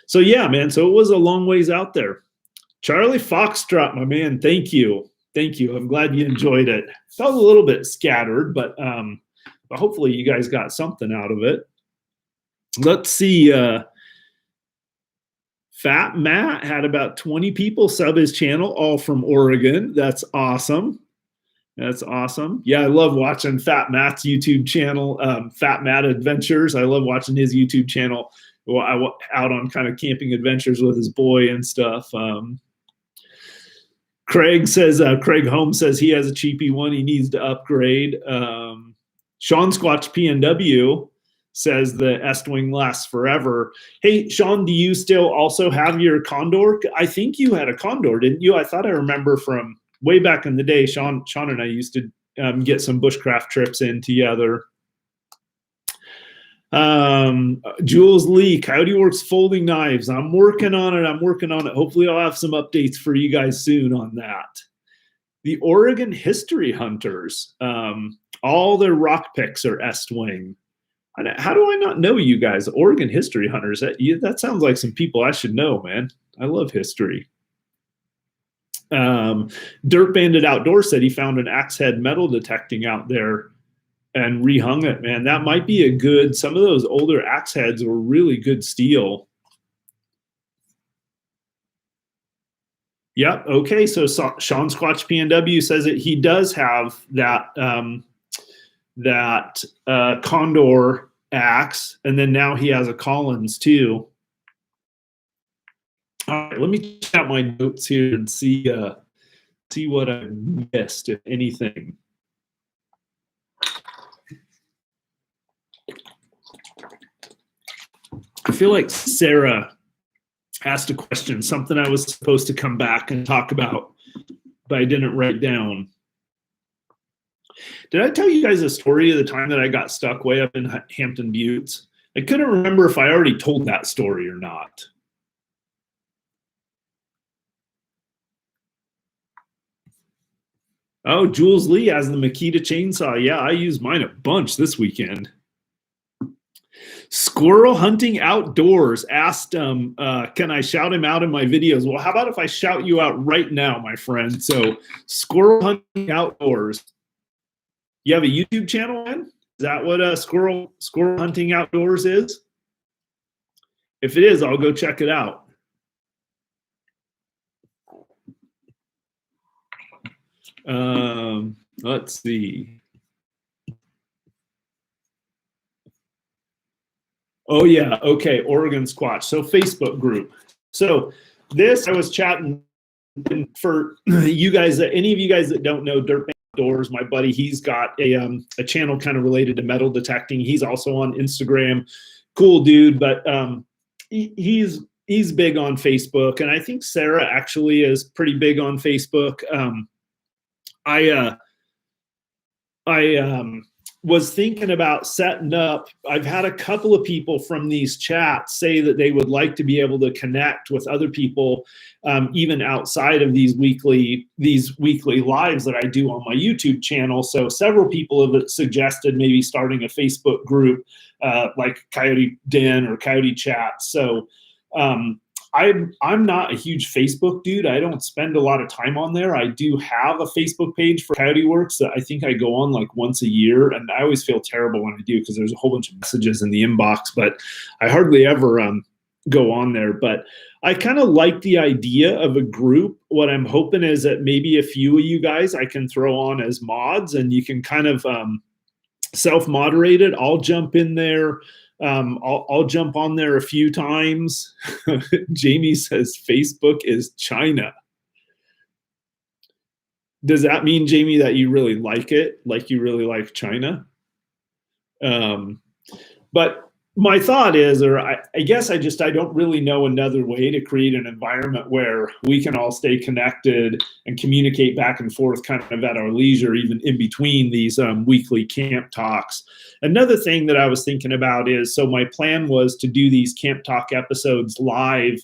So yeah, man, so it was a long ways out there. Charlie Foxtrot, my man, thank you. Thank you. I'm glad you enjoyed it. Felt a little bit scattered, but hopefully you guys got something out of it. Let's see. Fat Matt had about 20 people sub his channel, all from Oregon. That's awesome. That's awesome. Yeah, I love watching Fat Matt's YouTube channel, Fat Matt Adventures. I love watching his YouTube channel out on kind of camping adventures with his boy and stuff. Craig Holmes says he has a cheapy one. He needs to upgrade. Sean Squatch PNW says the Estwing lasts forever. Hey, Sean, do you still also have your Condor? I think you had a Condor, didn't you? I thought I remember from way back in the day, Sean and I used to get some bushcraft trips in together. Jules Lee, Coyote Works folding knives. I'm working on it. Hopefully I'll have some updates for you guys soon on that. The Oregon History Hunters, all their rock picks are Estwing. How do I not know you guys? Oregon History Hunters. That sounds like some people I should know, man. I love history. Dirt Bandit Outdoor said he found an axe head metal detecting out there and rehung it, man. That might be a good, some of those older axe heads were really good steel. Yep. Okay. So Sean Squatch PNW says that he does have that, Condor axe, and then now he has a Collins too. All right, let me check out my notes here and see what I missed, if anything. I feel like Sarah asked a question, something I was supposed to come back and talk about, but I didn't write down. Did I tell you guys a story of the time that I got stuck way up in Hampton Buttes? I couldn't remember if I already told that story or not. Oh, Jules Lee has the Makita chainsaw. Yeah, I used mine a bunch this weekend. Squirrel Hunting Outdoors asked, can I shout him out in my videos? Well, how about if I shout you out right now, my friend? So, Squirrel Hunting Outdoors. You have a YouTube channel, man? Is that what Squirrel Hunting Outdoors is? If it is, I'll go check it out. Let's see. Oh yeah, okay, Oregon Squatch. So Facebook group. So this, I was chatting for you guys, any of you guys that don't know Dirt Outdoors, my buddy, he's got a channel kind of related to metal detecting. He's also on Instagram. Cool dude, but he's big on Facebook, and I think Sarah actually is pretty big on Facebook. I was thinking about setting up. I've had a couple of people from these chats say that they would like to be able to connect with other people, even outside of these weekly lives that I do on my YouTube channel. So several people have suggested maybe starting a Facebook group, like Coyote Den or Coyote Chat. So I'm not a huge Facebook dude. I don't spend a lot of time on there. I do have a Facebook page for Coyote Works that I think I go on like once a year, and I always feel terrible when I do because there's a whole bunch of messages in the inbox, but I hardly ever go on there. But I kind of like the idea of a group. What I'm hoping is that maybe a few of you guys I can throw on as mods, and you can kind of self-moderate it. I'll jump in there. I'll jump on there a few times. Jamie says Facebook is China. Does that mean, Jamie, that you really like it? Like you really like China? But my thought is, or I guess I don't really know another way to create an environment where we can all stay connected and communicate back and forth kind of at our leisure, even in between these weekly camp talks. Another thing that I was thinking about is, so my plan was to do these camp talk episodes live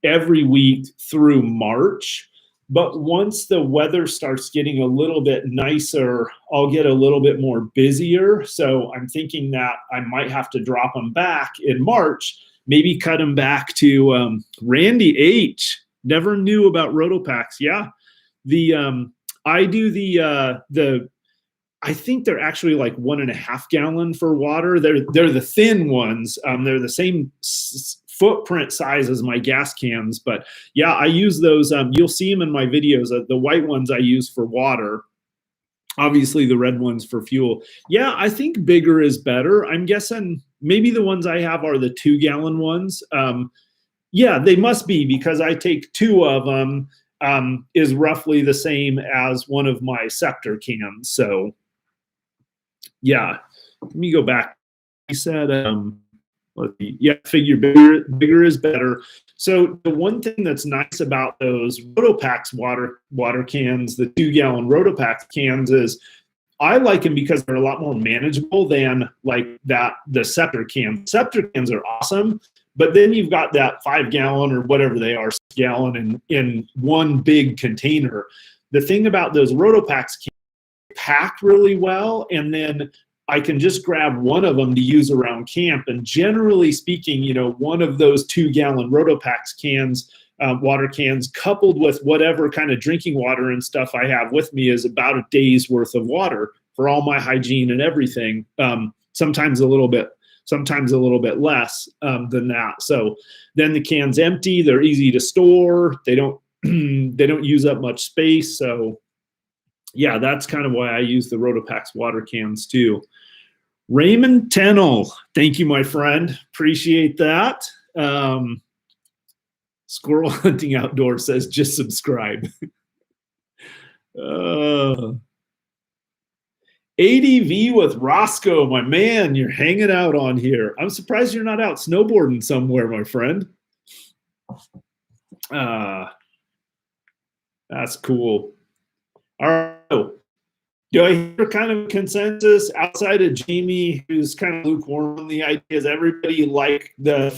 every week through March. But once the weather starts getting a little bit nicer, I'll get a little bit more busier. So I'm thinking that I might have to drop them back in March, maybe cut them back to Randy H. Never knew about Rotopacks. Yeah. I do the I think they're actually like 1.5 gallon for water. They're the thin ones. They're the same footprint size as my gas cans, but yeah, I use those. You'll see them in my videos. The white ones I use for water, obviously the red ones for fuel. Yeah, I think bigger is better. I'm guessing maybe the ones I have are the 2 gallon ones. Yeah, they must be, because I take 2 of them, is roughly the same as one of my Scepter cans. So yeah, let me go back. He said, yeah, figure bigger is better. So the one thing that's nice about those Rotopacks water cans, the 2 gallon Rotopacks cans, is I like them because they're a lot more manageable than like the Scepter cans. Scepter cans are awesome, but then you've got that 5 gallon or whatever they are, 6 gallon in one big container. The thing about those Rotopacks cans, packed really well, and then I can just grab one of them to use around camp. And generally speaking, one of those 2 gallon Rotopacks cans, water cans, coupled with whatever kind of drinking water and stuff I have with me, is about a day's worth of water for all my hygiene and everything. Sometimes a little bit less than that. So then the can's empty. They're easy to store. They don't use up much space. So yeah, that's kind of why I use the Rotopacks water cans too. Raymond Tennell, thank you, my friend. Appreciate that. Squirrel Hunting Outdoor says, just subscribe. ADV with Roscoe, my man, you're hanging out on here. I'm surprised you're not out snowboarding somewhere, my friend. That's cool. All right. Do I hear kind of consensus outside of Jamie, who's kind of lukewarm on the idea? Does everybody like the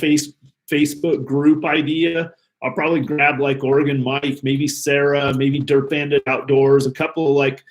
Facebook group idea? I'll probably grab like Oregon Mike, maybe Sarah, maybe Dirt Bandit Outdoors, a couple of like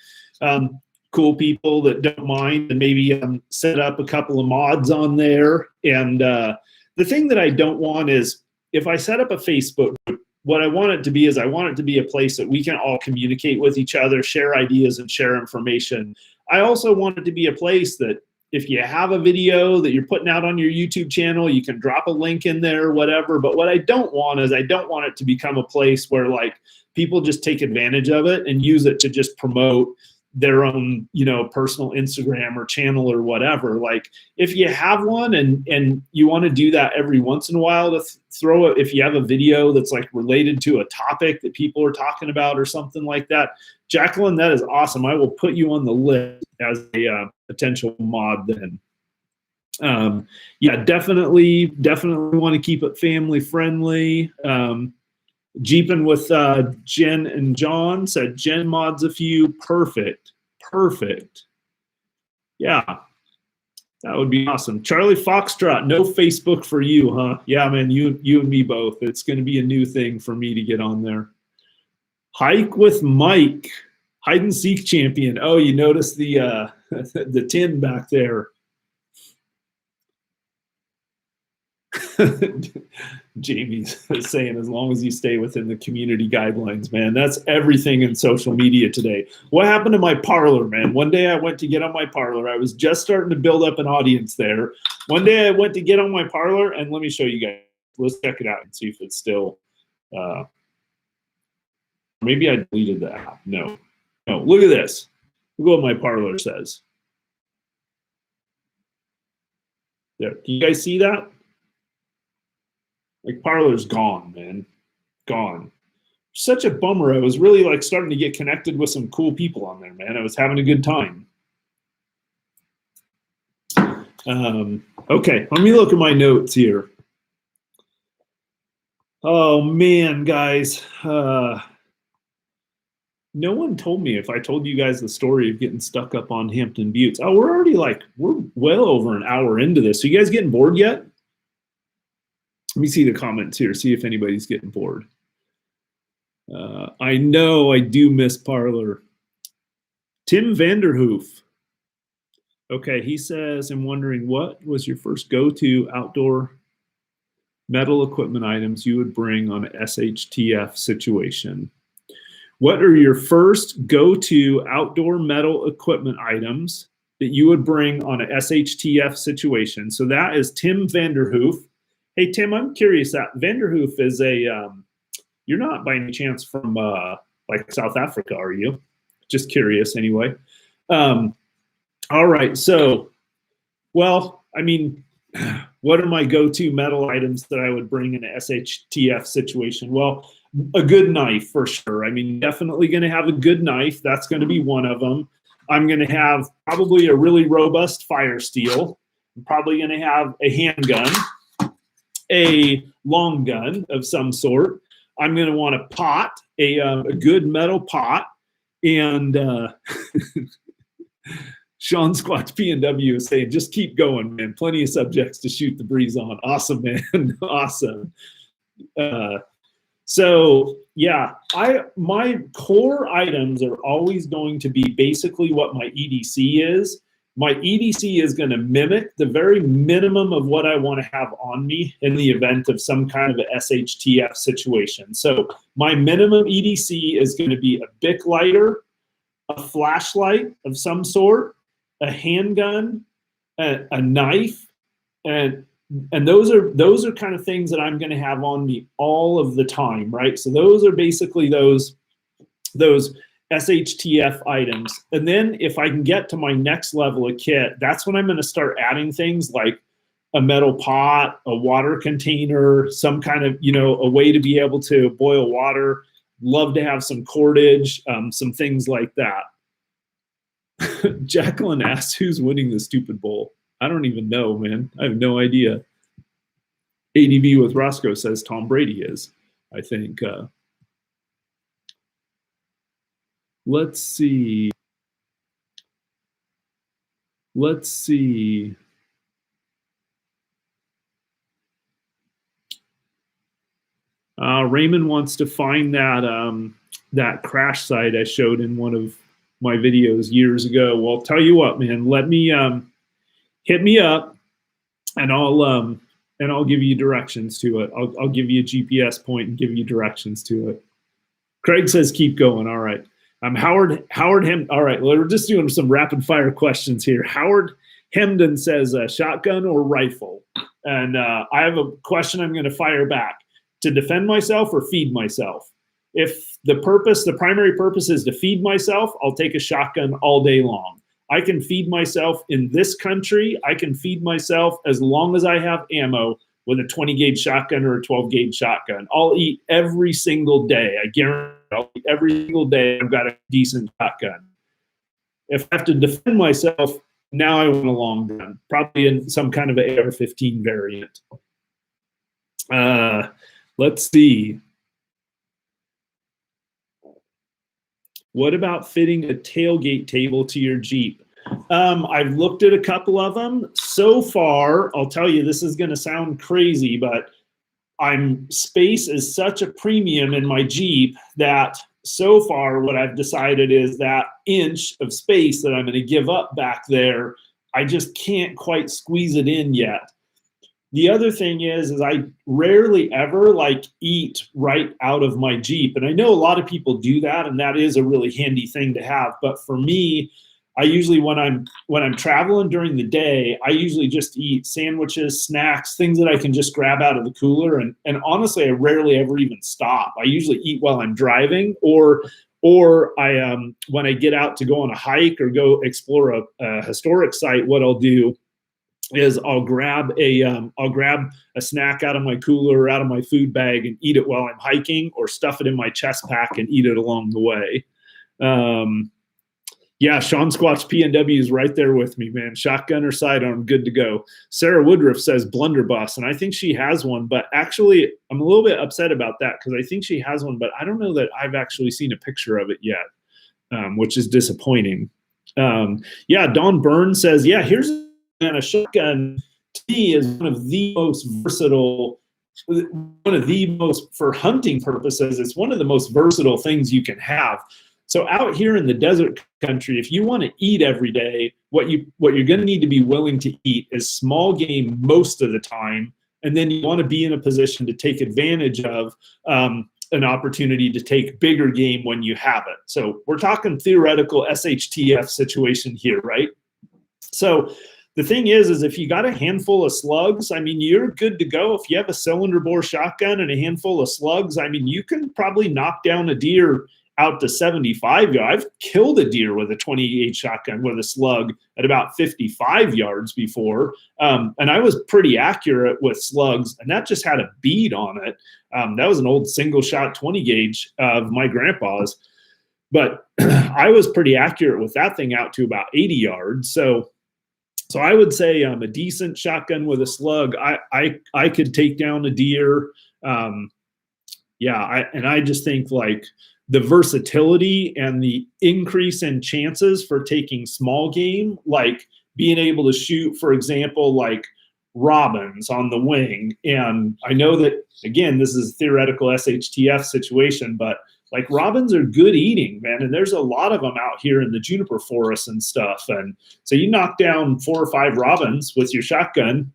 cool people that don't mind, and maybe set up a couple of mods on there. And the thing that I don't want is, if I set up a Facebook group, what I want it to be is I want it to be a place that we can all communicate with each other, share ideas, and share information. I also want it to be a place that if you have a video that you're putting out on your YouTube channel, you can drop a link in there, whatever. But what I don't want is, I don't want it to become a place where like people just take advantage of it and use it to just promote their own, you know, personal Instagram or channel or whatever. Like if you have one and you want to do that every once in a while to throw it, if you have a video that's like related to a topic that people are talking about or something like that, Jacqueline, that is awesome. I will put you on the list as a potential mod then. Yeah, definitely want to keep it family friendly. Jeeping with Jen and John said Jen mods a few. Perfect. Yeah, that would be awesome. Charlie Foxtrot, no Facebook for you, huh? Yeah, man, you and me both. It's going to be a new thing for me to get on there. Hike with Mike, hide and seek champion. Oh, you notice the the tin back there. Jamie's saying, as long as you stay within the community guidelines, man. That's everything in social media today. What happened to my parlor, man? One day I went to get on my parlor. I was just starting to build up an audience there. One day I went to get on my parlor, and let me show you guys. Let's check it out and see if it's still. Maybe I deleted the app. No. Look at this. Look what my parlor says. There. Can you guys see that? Like, parlor's gone, man. Gone. Such a bummer. I was really like starting to get connected with some cool people on there, man. I was having a good time. Okay, let me look at my notes here. Oh man, guys. No one told me if I told you guys the story of getting stuck up on Hampton Buttes. Oh, we're well over an hour into this. So you guys getting bored yet? Let me see the comments here, see if anybody's getting bored. I know I do miss Parlor. Tim Vanderhoof. Okay, he says, I'm wondering, what was your first go-to outdoor metal equipment items you would bring on an SHTF situation? What are your first go-to outdoor metal equipment items that you would bring on an SHTF situation? So that is Tim Vanderhoof. Hey, Tim, I'm curious, that Vanderhoof is you're not by any chance from like South Africa, are you? Just curious anyway. All right, so, well, I mean, what are my go-to metal items that I would bring in an SHTF situation? Well, a good knife for sure. I mean, definitely going to have a good knife. That's going to be one of them. I'm going to have probably a really robust fire steel. I'm probably going to have a handgun, a long gun of some sort. I'm going to want a pot, a good metal pot, and Sean Squatch PNW is saying, just keep going, man. Plenty of subjects to shoot the breeze on. Awesome, man. Awesome. So yeah, my core items are always going to be basically what my EDC is. My EDC is going to mimic the very minimum of what I want to have on me in the event of some kind of a SHTF situation. So my minimum EDC is going to be a Bic lighter, a flashlight of some sort, a handgun, a knife, and those are kind of things that I'm going to have on me all of the time, right? So those are basically those SHTF items. And then if I can get to my next level of kit, that's when I'm going to start adding things like a metal pot, a water container, some kind of, a way to be able to boil water. Love to have some cordage, some things like that. Jacqueline asks, who's winning the stupid bowl? I don't even know, man. I have no idea. ADV with Roscoe says Tom Brady is, I think. Let's see. Raymond wants to find that crash site I showed in one of my videos years ago. Well, tell you what, man, let me hit me up, and I'll give you directions to it. I'll give you a GPS point and give you directions to it. Craig says keep going. All right. Howard Hem. All right, well, we're just doing some rapid fire questions here. Howard Hemden says shotgun or rifle, and I have a question I'm going to fire back. To defend myself or feed myself? If the primary purpose is to feed myself, I'll take a shotgun all day long. I can feed myself in this country. I can feed myself as long as I have ammo with a 20 gauge shotgun or a 12 gauge shotgun. I'll eat every single day. I guarantee I'll eat every single day. I've got a decent shotgun. If I have to defend myself, now I want a long gun, probably in some kind of an AR-15 variant. Let's see. What about fitting a tailgate table to your Jeep? I've looked at a couple of them. So far, I'll tell you, this is going to sound crazy, but space is such a premium in my Jeep that so far what I've decided is that inch of space that I'm going to give up back there, I just can't quite squeeze it in yet. The other thing is I rarely ever eat right out of my Jeep. And I know a lot of people do that, and that is a really handy thing to have. But for me, I usually, when I'm traveling during the day, I usually just eat sandwiches, snacks, things that I can just grab out of the cooler. And honestly, I rarely ever even stop. I usually eat while I'm driving, or I when I get out to go on a hike or go explore a historic site, what I'll do is I'll grab a snack out of my cooler or out of my food bag and eat it while I'm hiking, or stuff it in my chest pack and eat it along the way. Yeah, Sean Squatch PNW is right there with me, man. Shotgun or sidearm, good to go. Sarah Woodruff says blunderbuss, and I think she has one, but actually I'm a little bit upset about that because I think she has one, but I don't know that I've actually seen a picture of it yet, which is disappointing. Yeah, Don Byrne says, yeah, here's a shotgun. To me is one of the most versatile, for hunting purposes, it's one of the most versatile things you can have. So out here in the desert country, if you want to eat every day, what you're going to need to be willing to eat is small game most of the time, and then you want to be in a position to take advantage of an opportunity to take bigger game when you have it. So we're talking theoretical SHTF situation here, right? So the thing is if you got a handful of slugs, I mean, you're good to go. If you have a cylinder bore shotgun and a handful of slugs, I mean, you can probably knock down a deer out to 75 yards. I've killed a deer with a 28 shotgun with a slug at about 55 yards before. And I was pretty accurate with slugs, and that just had a bead on it. That was an old single shot 20 gauge of my grandpa's, but I was pretty accurate with that thing out to about 80 yards. So I would say a decent shotgun with a slug, I could take down a deer. I just think the versatility and the increase in chances for taking small game, like being able to shoot, for example, robins on the wing. And I know that, again, this is a theoretical SHTF situation, but robins are good eating, man. And there's a lot of them out here in the juniper forests and stuff. And so you knock down 4 or 5 robins with your shotgun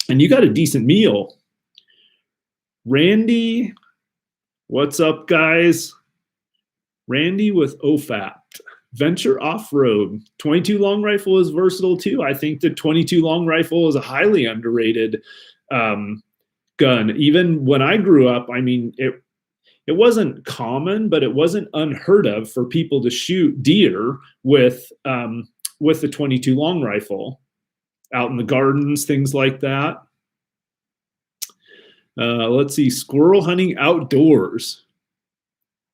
and you got a decent meal. Randy, what's up, guys? Randy with OFAP. Venture off-road. 22 long rifle is versatile too. I think the 22 long rifle is a highly underrated gun. Even when I grew up, I mean, it wasn't common, but it wasn't unheard of for people to shoot deer with the 22 long rifle out in the gardens, things like that. Let's see, squirrel hunting outdoors.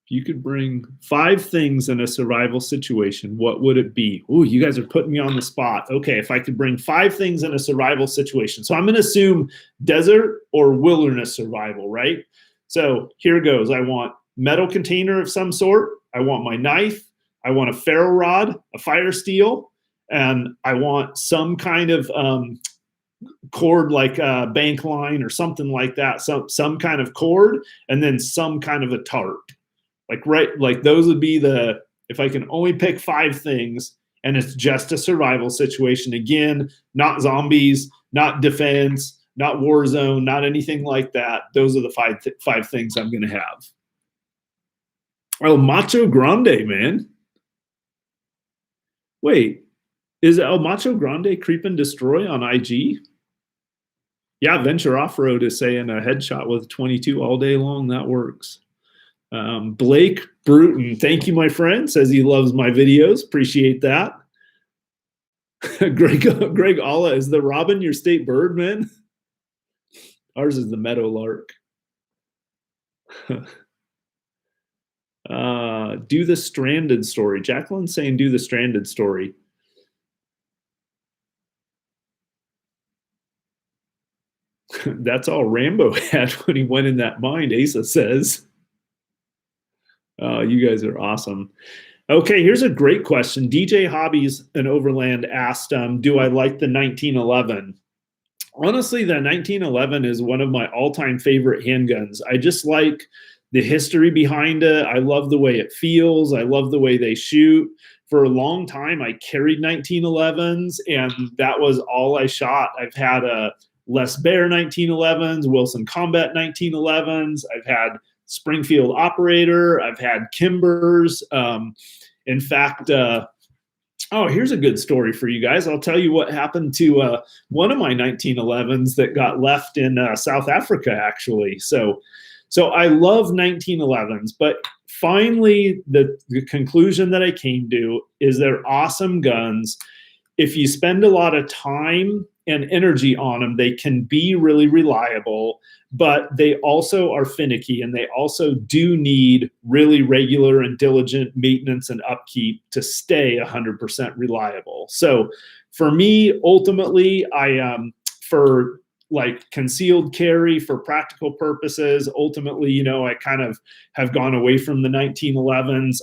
If you could bring 5 things in a survival situation, what would it be? Ooh, you guys are putting me on the spot. Okay, if I could bring 5 things in a survival situation. So I'm going to assume desert or wilderness survival, right? So here goes. I want metal container of some sort. I want my knife. I want a ferro rod, a fire steel, and I want some kind of cord, like a bank line or something like that, some kind of cord, and then some kind of a tarp. Like those would be the, if I can only pick 5 things, and it's just a survival situation. Again, not zombies, not defense, not war zone, not anything like that. Those are the five things I'm going to have. El Macho Grande, man. Wait, is El Macho Grande Creep and Destroy on IG? Yeah, Venture Off-Road is saying a headshot with 22 all day long. That works. Blake Bruton, thank you, my friend. Says he loves my videos. Appreciate that. Greg Alla, is the robin your state bird, man? Ours is the meadowlark. Do the stranded story. Jacqueline's saying do the stranded story. That's all Rambo had when he went in that mine, Asa says. You guys are awesome. Okay, here's a great question. DJ Hobbies in Overland asked, do I like the 1911? Honestly, the 1911 is one of my all-time favorite handguns. I just like the history behind it. I love the way it feels. I love the way they shoot. For a long time, I carried 1911s, and that was all I shot. I've had a Les Baer 1911s, Wilson Combat 1911s. I've had Springfield Operator. I've had Kimbers. In fact, oh, here's a good story for you guys. I'll tell you what happened to one of my 1911s that got left in South Africa, actually. So I love 1911s, but finally the conclusion that I came to is they're awesome guns. If you spend a lot of time and energy on them, they can be really reliable, but they also are finicky, and they also do need really regular and diligent maintenance and upkeep to stay 100% reliable. So for me, ultimately, for like concealed carry for practical purposes, ultimately, I kind of have gone away from the 1911s.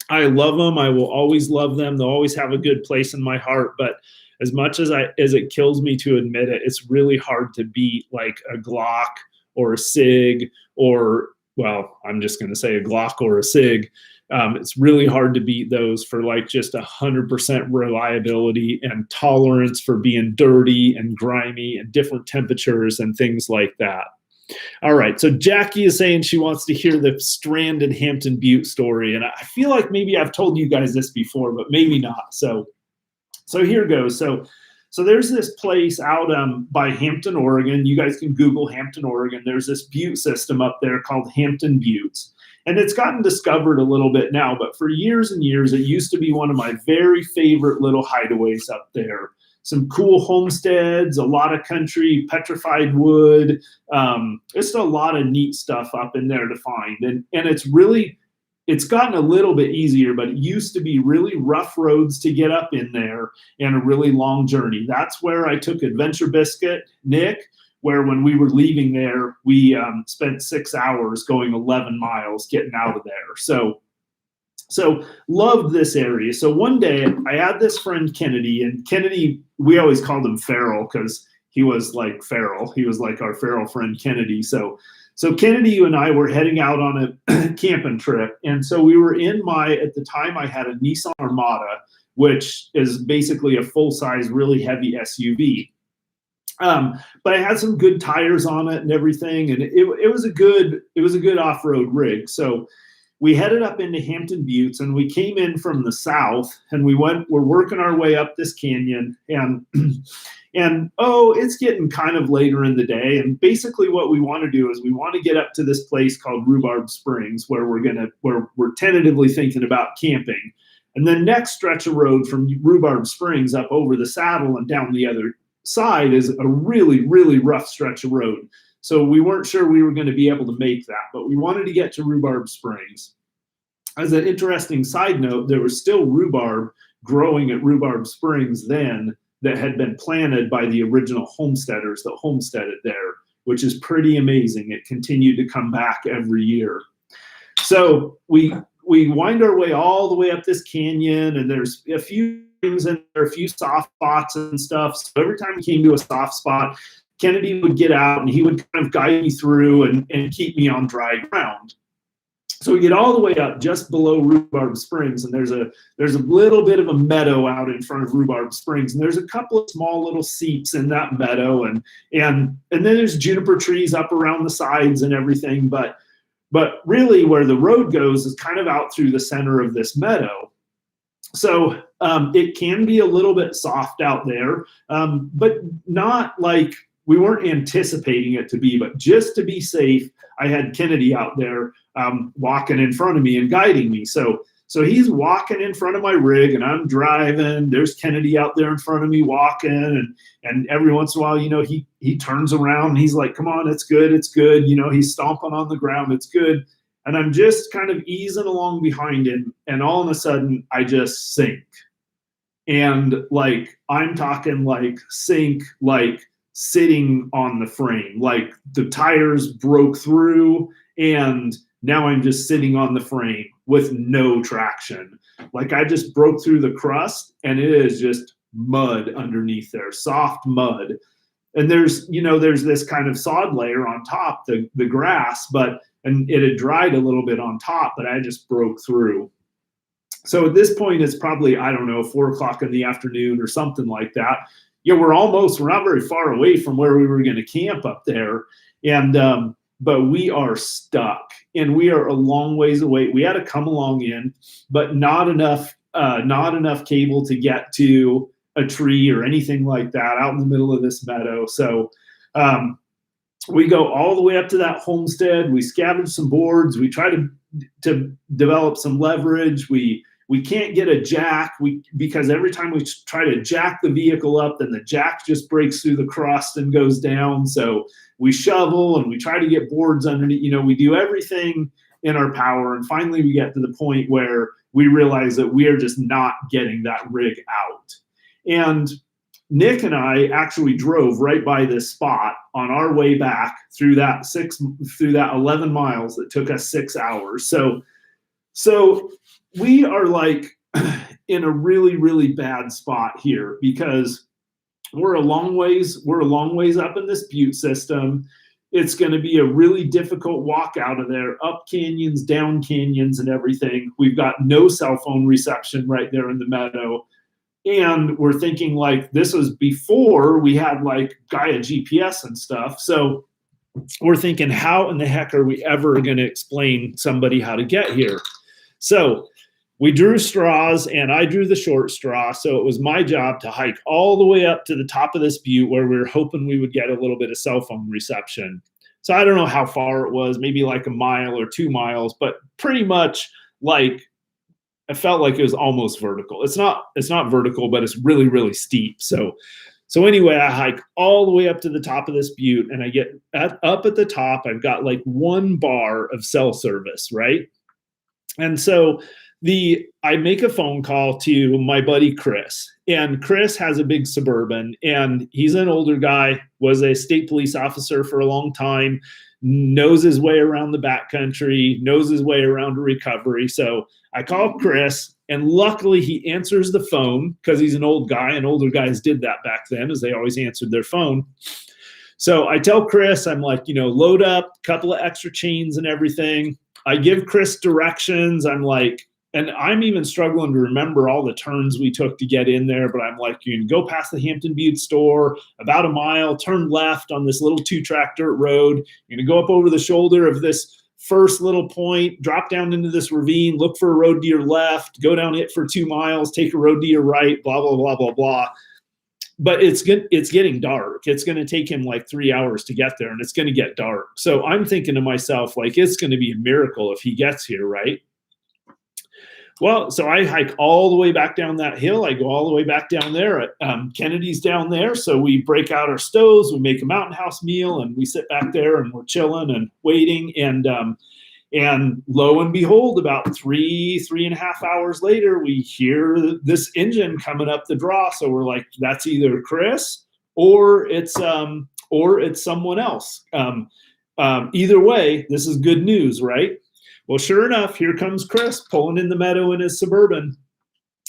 I love them. I will always love them. They'll always have a good place in my heart. But as much as it kills me to admit it, it's really hard to beat like a Glock or a SIG, or, well, I'm just going to say a Glock or a SIG. It's really hard to beat those for like just 100% reliability and tolerance for being dirty and grimy and different temperatures and things like that. All right, so Jackie is saying she wants to hear the stranded Hampton Butte story, and I feel like maybe I've told you guys this before, but maybe not. So here goes. So there's this place out by Hampton, Oregon. You guys can Google Hampton, Oregon. There's this butte system up there called Hampton Buttes. And it's gotten discovered a little bit now, but for years and years, it used to be one of my very favorite little hideaways up there. Some cool homesteads, a lot of country, petrified wood, just a lot of neat stuff up in there to find. And it's gotten a little bit easier, but it used to be really rough roads to get up in there and a really long journey. That's where I took Adventure Biscuit, Nick, where when we were leaving there, we spent 6 hours going 11 miles getting out of there. So loved this area. So one day I had this friend Kennedy, and Kennedy, we always called him Feral because he was like feral. He was like our feral friend Kennedy. So Kennedy, you and I were heading out on a camping trip. And so we were at the time I had a Nissan Armada, which is basically a full-size, really heavy SUV. But I had some good tires on it and everything, and it was a good off-road rig. So we headed up into Hampton Buttes, and we came in from the south, and we're working our way up this canyon, and it's getting kind of later in the day. And basically what we want to do is we want to get up to this place called Rhubarb Springs, where we're tentatively thinking about camping. And then next stretch of road from Rhubarb Springs up over the saddle and down the other side is a really, really rough stretch of road. So we weren't sure we were going to be able to make that, but we wanted to get to Rhubarb Springs. As an interesting side note, there was still rhubarb growing at Rhubarb Springs then that had been planted by the original homesteaders that homesteaded there, which is pretty amazing. It continued to come back every year. So we wind our way all the way up this canyon, and there's a few things and there are a few soft spots and stuff. So every time we came to a soft spot, Kennedy would get out and he would kind of guide me through and keep me on dry ground. So we get all the way up just below Rhubarb Springs, and there's a little bit of a meadow out in front of Rhubarb Springs, and there's a couple of small little seeps in that meadow, and then there's juniper trees up around the sides and everything. But really, where the road goes is kind of out through the center of this meadow. So it can be a little bit soft out there, but not like we weren't anticipating it to be. But just to be safe, I had Kennedy out there walking in front of me and guiding me. So he's walking in front of my rig and I'm driving. There's Kennedy out there in front of me walking, and every once in a while, he turns around and he's like, "Come on, it's good, it's good." He's stomping on the ground, it's good. And I'm just kind of easing along behind him, and all of a sudden I just sink. And like, I'm talking like sink, like sitting on the frame, like the tires broke through and now I'm just sitting on the frame with no traction. Like I just broke through the crust and it is just mud underneath there, soft mud. And there's this kind of sod layer on top, the grass, and it had dried a little bit on top, but I just broke through. So at this point, it's probably, I don't know, 4 o'clock in the afternoon or something like that. We're not very far away from where we were going to camp up there. And, but we are stuck and we are a long ways away. We had to come along in, but not enough cable to get to a tree or anything like that out in the middle of this meadow. So, we go all the way up to that homestead. We scavenge some boards. We try to develop some leverage. We can't get a jack because every time we try to jack the vehicle up, then the jack just breaks through the crust and goes down. So we shovel and we try to get boards underneath. We do everything in our power. And finally, we get to the point where we realize that we are just not getting that rig out. And Nick and I actually drove right by this spot on our way back through that 11 miles that took us 6 hours. So we are like in a really, really bad spot here because we're a long ways up in this butte system. It's going to be a really difficult walk out of there, up canyons, down canyons, and everything. We've got no cell phone reception right there in the meadow. And we're thinking like this was before we had like Gaia GPS and stuff. So we're thinking, how in the heck are we ever going to explain somebody how to get here? So we drew straws and I drew the short straw. So it was my job to hike all the way up to the top of this butte where we were hoping we would get a little bit of cell phone reception. So I don't know how far it was, maybe like a mile or 2 miles, but pretty much like I felt like it was almost vertical. It's not vertical, but it's really, really steep. So anyway, I hike all the way up to the top of this butte and I get up at the top. I've got like 1 bar of cell service, right? And so I make a phone call to my buddy Chris, and Chris has a big Suburban and he's an older guy, was a state police officer for a long time, knows his way around the backcountry, knows his way around a recovery. So I call Chris and luckily he answers the phone because he's an old guy and older guys did that back then as they always answered their phone. So I tell Chris, I'm like, load up a couple of extra chains and everything. I give Chris directions. I'm like, and I'm even struggling to remember all the turns we took to get in there, but I'm like, you can go past the Hampton Butte store, about a mile, turn left on this little 2-track dirt road. You're going to go up over the shoulder of this first little point, drop down into this ravine, look for a road to your left, go down it for 2 miles, take a road to your right, blah, blah, blah, blah, blah. But it's getting dark. It's going to take him like 3 hours to get there, and it's going to get dark. So I'm thinking to myself, like, it's going to be a miracle if he gets here, right? Well, so I hike all the way back down that hill. I go all the way back down there. Kennedy's down there. So we break out our stoves, we make a mountain house meal, and we sit back there and we're chilling and waiting. And lo and behold, about 3.5 hours later, we hear this engine coming up the draw. So we're like, that's either Chris or it's someone else. Either way, this is good news, right? Well, sure enough, here comes Chris pulling in the meadow in his Suburban.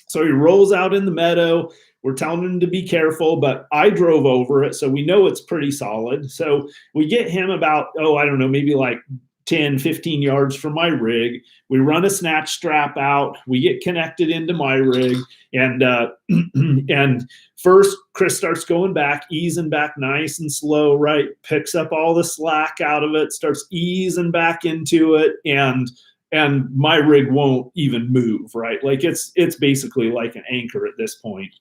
So he rolls out in the meadow. We're telling him to be careful, but I drove over it, so we know it's pretty solid. So we get him about, I don't know, maybe like 10, 15 yards from my rig. We run a snatch strap out. We get connected into my rig. And and first, Chris starts going back, easing back nice and slow, right? Picks up all the slack out of it, starts easing back into it. And my rig won't even move, right? Like it's basically like an anchor at this point.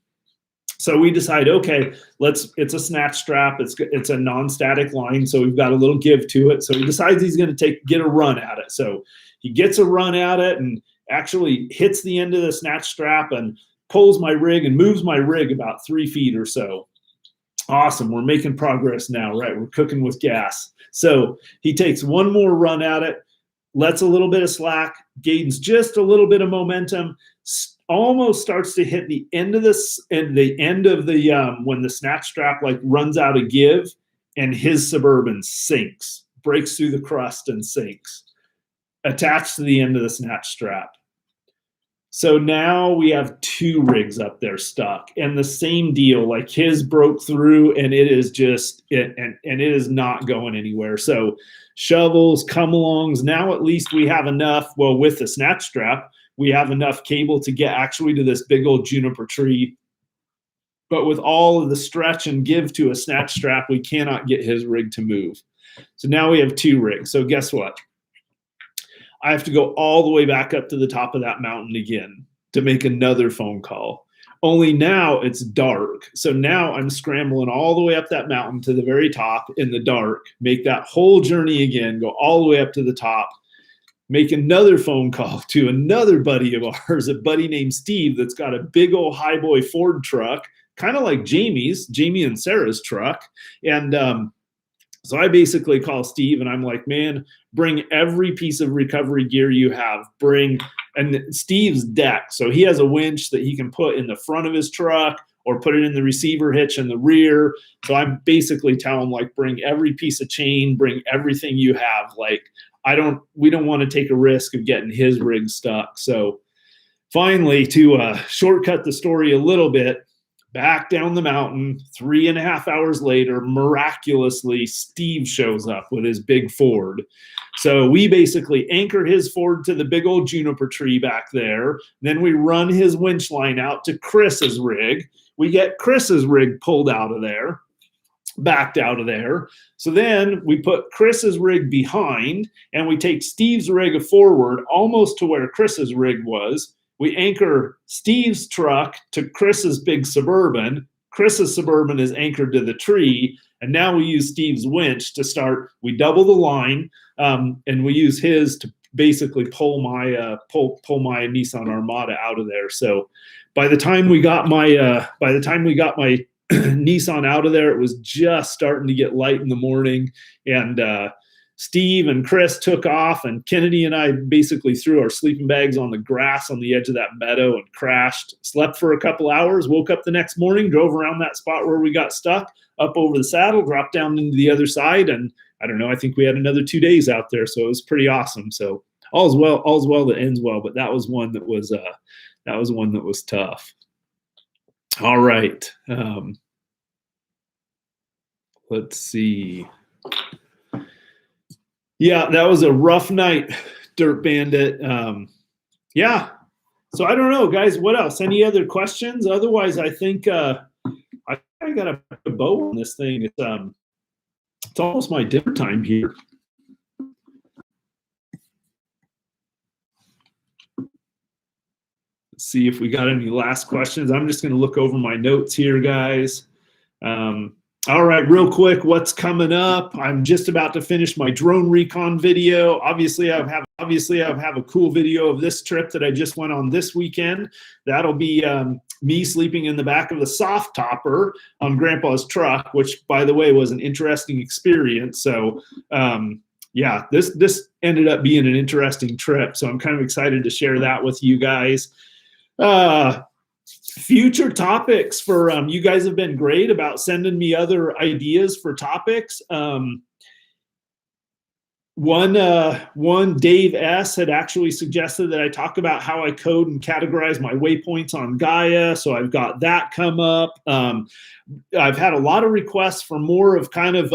So we decide, okay, it's a snatch strap. It's a non-static line, so we've got a little give to it. So he decides he's going to get a run at it. So he gets a run at it and actually hits the end of the snatch strap and pulls my rig and moves my rig about 3 feet or so. Awesome. We're making progress now, right? We're cooking with gas. So he takes one more run at it, lets a little bit of slack, gains just a little bit of momentum, almost starts to hit the end of this and the end of the when the snatch strap like runs out of give, and his Suburban sinks, breaks through the crust and sinks, attached to the end of the snatch strap. So now we have 2 rigs up there stuck, and the same deal, like his broke through and it is just and it is not going anywhere. So shovels, come-alongs, now at least we have enough, well, with the snatch strap, we have enough cable to get actually to this big old juniper tree. But with all of the stretch and give to a snatch strap, we cannot get his rig to move. So now we have 2 rigs. So guess what? I have to go all the way back up to the top of that mountain again to make another phone call. Only now it's dark. So now I'm scrambling all the way up that mountain to the very top in the dark, make that whole journey again, go all the way up to the top, make another phone call to another buddy of ours, a buddy named Steve that's got a big old highboy Ford truck, kind of like Jamie and Sarah's truck. And so I basically call Steve and I'm like, man, bring every piece of recovery gear you have. And Steve's deck. So he has a winch that he can put in the front of his truck or put it in the receiver hitch in the rear. So I basically tell him, like, bring every piece of chain, bring everything you have. Like, we don't want to take a risk of getting his rig stuck. So finally, to shortcut the story a little bit, back down the mountain, 3.5 hours later, miraculously, Steve shows up with his big Ford. So we basically anchor his Ford to the big old juniper tree back there. Then we run his winch line out to Chris's rig. We get Chris's rig pulled out of there, backed out of there. So then we put Chris's rig behind and we take Steve's rig forward almost to where Chris's rig was. We anchor Steve's truck to Chris's big Suburban. Chris's Suburban is anchored to the tree. And now we use Steve's winch to start. We double the line and we use his to basically pull my Nissan Armada out of there. So by the time we got my Nissan out of there, it was just starting to get light in the morning. And Steve and Chris took off, and Kennedy and I basically threw our sleeping bags on the grass on the edge of that meadow and crashed, slept for a couple hours, woke up the next morning, drove around that spot where we got stuck, up over the saddle, dropped down into the other side. And I don't know, I think we had another 2 days out there. So it was pretty awesome. So all's well that ends well, but that was one that was tough. All right. Let's see. Yeah, that was a rough night, Dirt Bandit. Yeah. So I don't know, guys. What else? Any other questions? Otherwise, I think I got to put a bow on this thing. It's almost my dinner time here. Let's see if we got any last questions. I'm just going to look over my notes here, guys. All right, real quick, what's coming up? I'm just about to finish my drone recon video. Obviously, I have a cool video of this trip that I just went on this weekend. That'll be me sleeping in the back of the soft topper on Grandpa's truck, which, by the way, was an interesting experience. So, yeah, this ended up being an interesting trip. So I'm kind of excited to share that with you guys. Future topics for you guys have been great about sending me other ideas for topics. One Dave S had actually suggested that I talk about how I code and categorize my waypoints on Gaia. So I've got that come up. I've had a lot of requests for more of kind of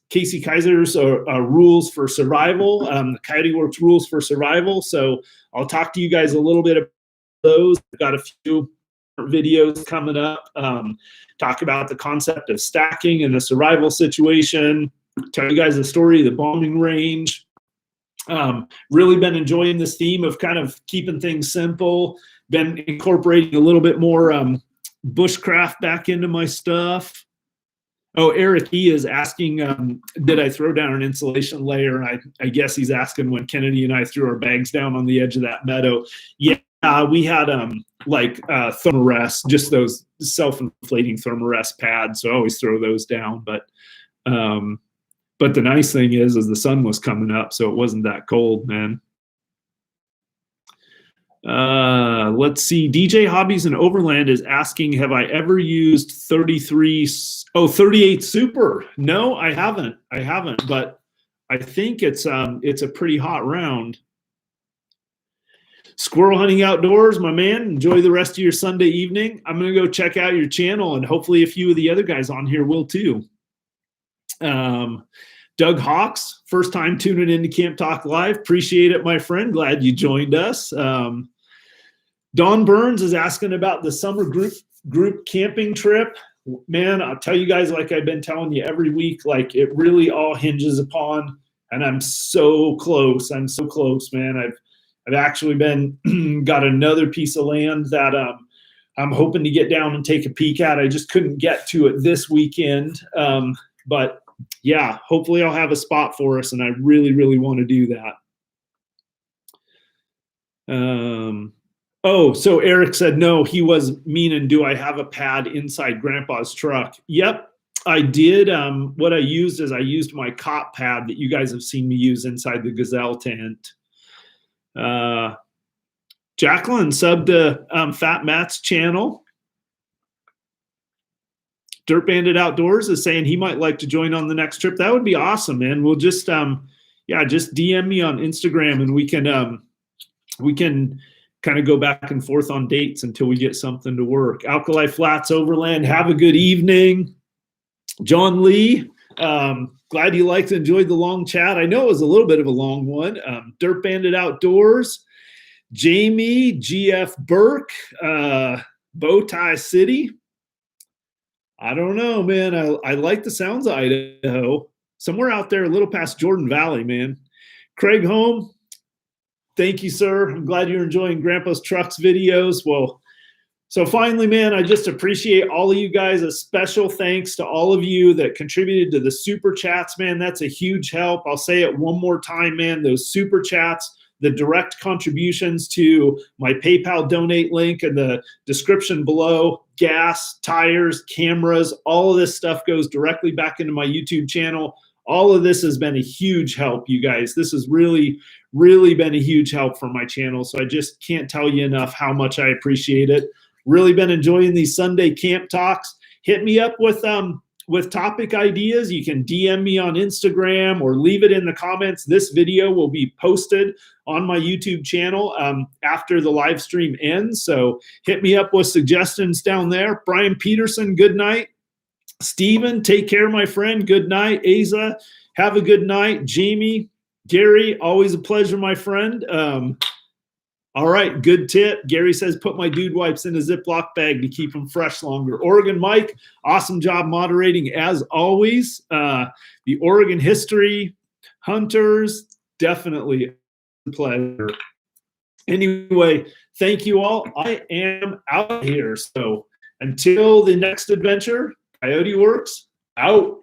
Casey Kaiser's rules for survival, the Coyote Works rules for survival. So I'll talk to you guys a little bit about those. I've got a few videos coming up. Talk about the concept of stacking in a survival situation. Tell you guys the story of the bombing range. Really been enjoying this theme of kind of keeping things simple. Been incorporating a little bit more bushcraft back into my stuff. Oh, Eric E is asking, did I throw down an insulation layer? And I guess he's asking when Kennedy and I threw our bags down on the edge of that meadow. Yeah, we had thermarest, just those self-inflating thermarest pads. So I always throw those down. But the nice thing is the sun was coming up, so it wasn't that cold, man. Let's see. DJ Hobbies in Overland is asking, have I ever used 38 Super? No, I haven't. But I think it's a pretty hot round. Squirrel hunting outdoors, my man. Enjoy the rest of your Sunday evening. I'm gonna go check out your channel, and hopefully a few of the other guys on here will too. Doug Hawks, first time tuning into Camp Talk Live. Appreciate it, my friend. Glad you joined us. Don Burns is asking about the summer group camping trip. Man, I'll tell you guys, like I've been telling you every week, like it really all hinges upon, and I'm so close, man. I've actually got another piece of land that I'm hoping to get down and take a peek at. I just couldn't get to it this weekend. But yeah, hopefully I'll have a spot for us, and I really, really want to do that. So Eric said, no, he was meaning, do I have a pad inside Grandpa's truck? Yep, I did. What I used is I used my cot pad that you guys have seen me use inside the Gazelle tent. Jacqueline subbed to Fat Matt's channel. Dirt Bandit Outdoors is saying he might like to join on the next trip. That would be awesome, man. We'll just just DM me on Instagram, and we can kind of go back and forth on dates until we get something to work. Alkali Flats Overland, have a good evening. John Lee, glad you liked and enjoyed the long chat. I know it was a little bit of a long one. Dirt Bandit Outdoors, Jamie, GF Burke, Bowtie City. I don't know, man. I like the sounds of Idaho. Somewhere out there, a little past Jordan Valley, man. Craig Home, thank you, sir. I'm glad you're enjoying Grandpa's Trucks videos. Well, so finally, man, I just appreciate all of you guys. A special thanks to all of you that contributed to the super chats, man. That's a huge help. I'll say it one more time, man. Those super chats, the direct contributions to my PayPal donate link in the description below, gas, tires, cameras, all of this stuff goes directly back into my YouTube channel. All of this has been a huge help, you guys. This has really, really been a huge help for my channel. So I just can't tell you enough how much I appreciate it. Really been enjoying these Sunday camp talks. Hit me up with topic ideas. You can DM me on Instagram or leave it in the comments. This video will be posted on my YouTube channel after the live stream ends. So hit me up with suggestions down there. Brian Peterson, good night. Steven, take care, my friend. Good night. Asa, have a good night. Jamie, Gary, always a pleasure, my friend. All right, good tip. Gary says, put my dude wipes in a Ziploc bag to keep them fresh longer. Oregon Mike, awesome job moderating as always. The Oregon history, hunters, definitely a pleasure. Anyway, thank you all. I am out here. So until the next adventure, Coyote Works out.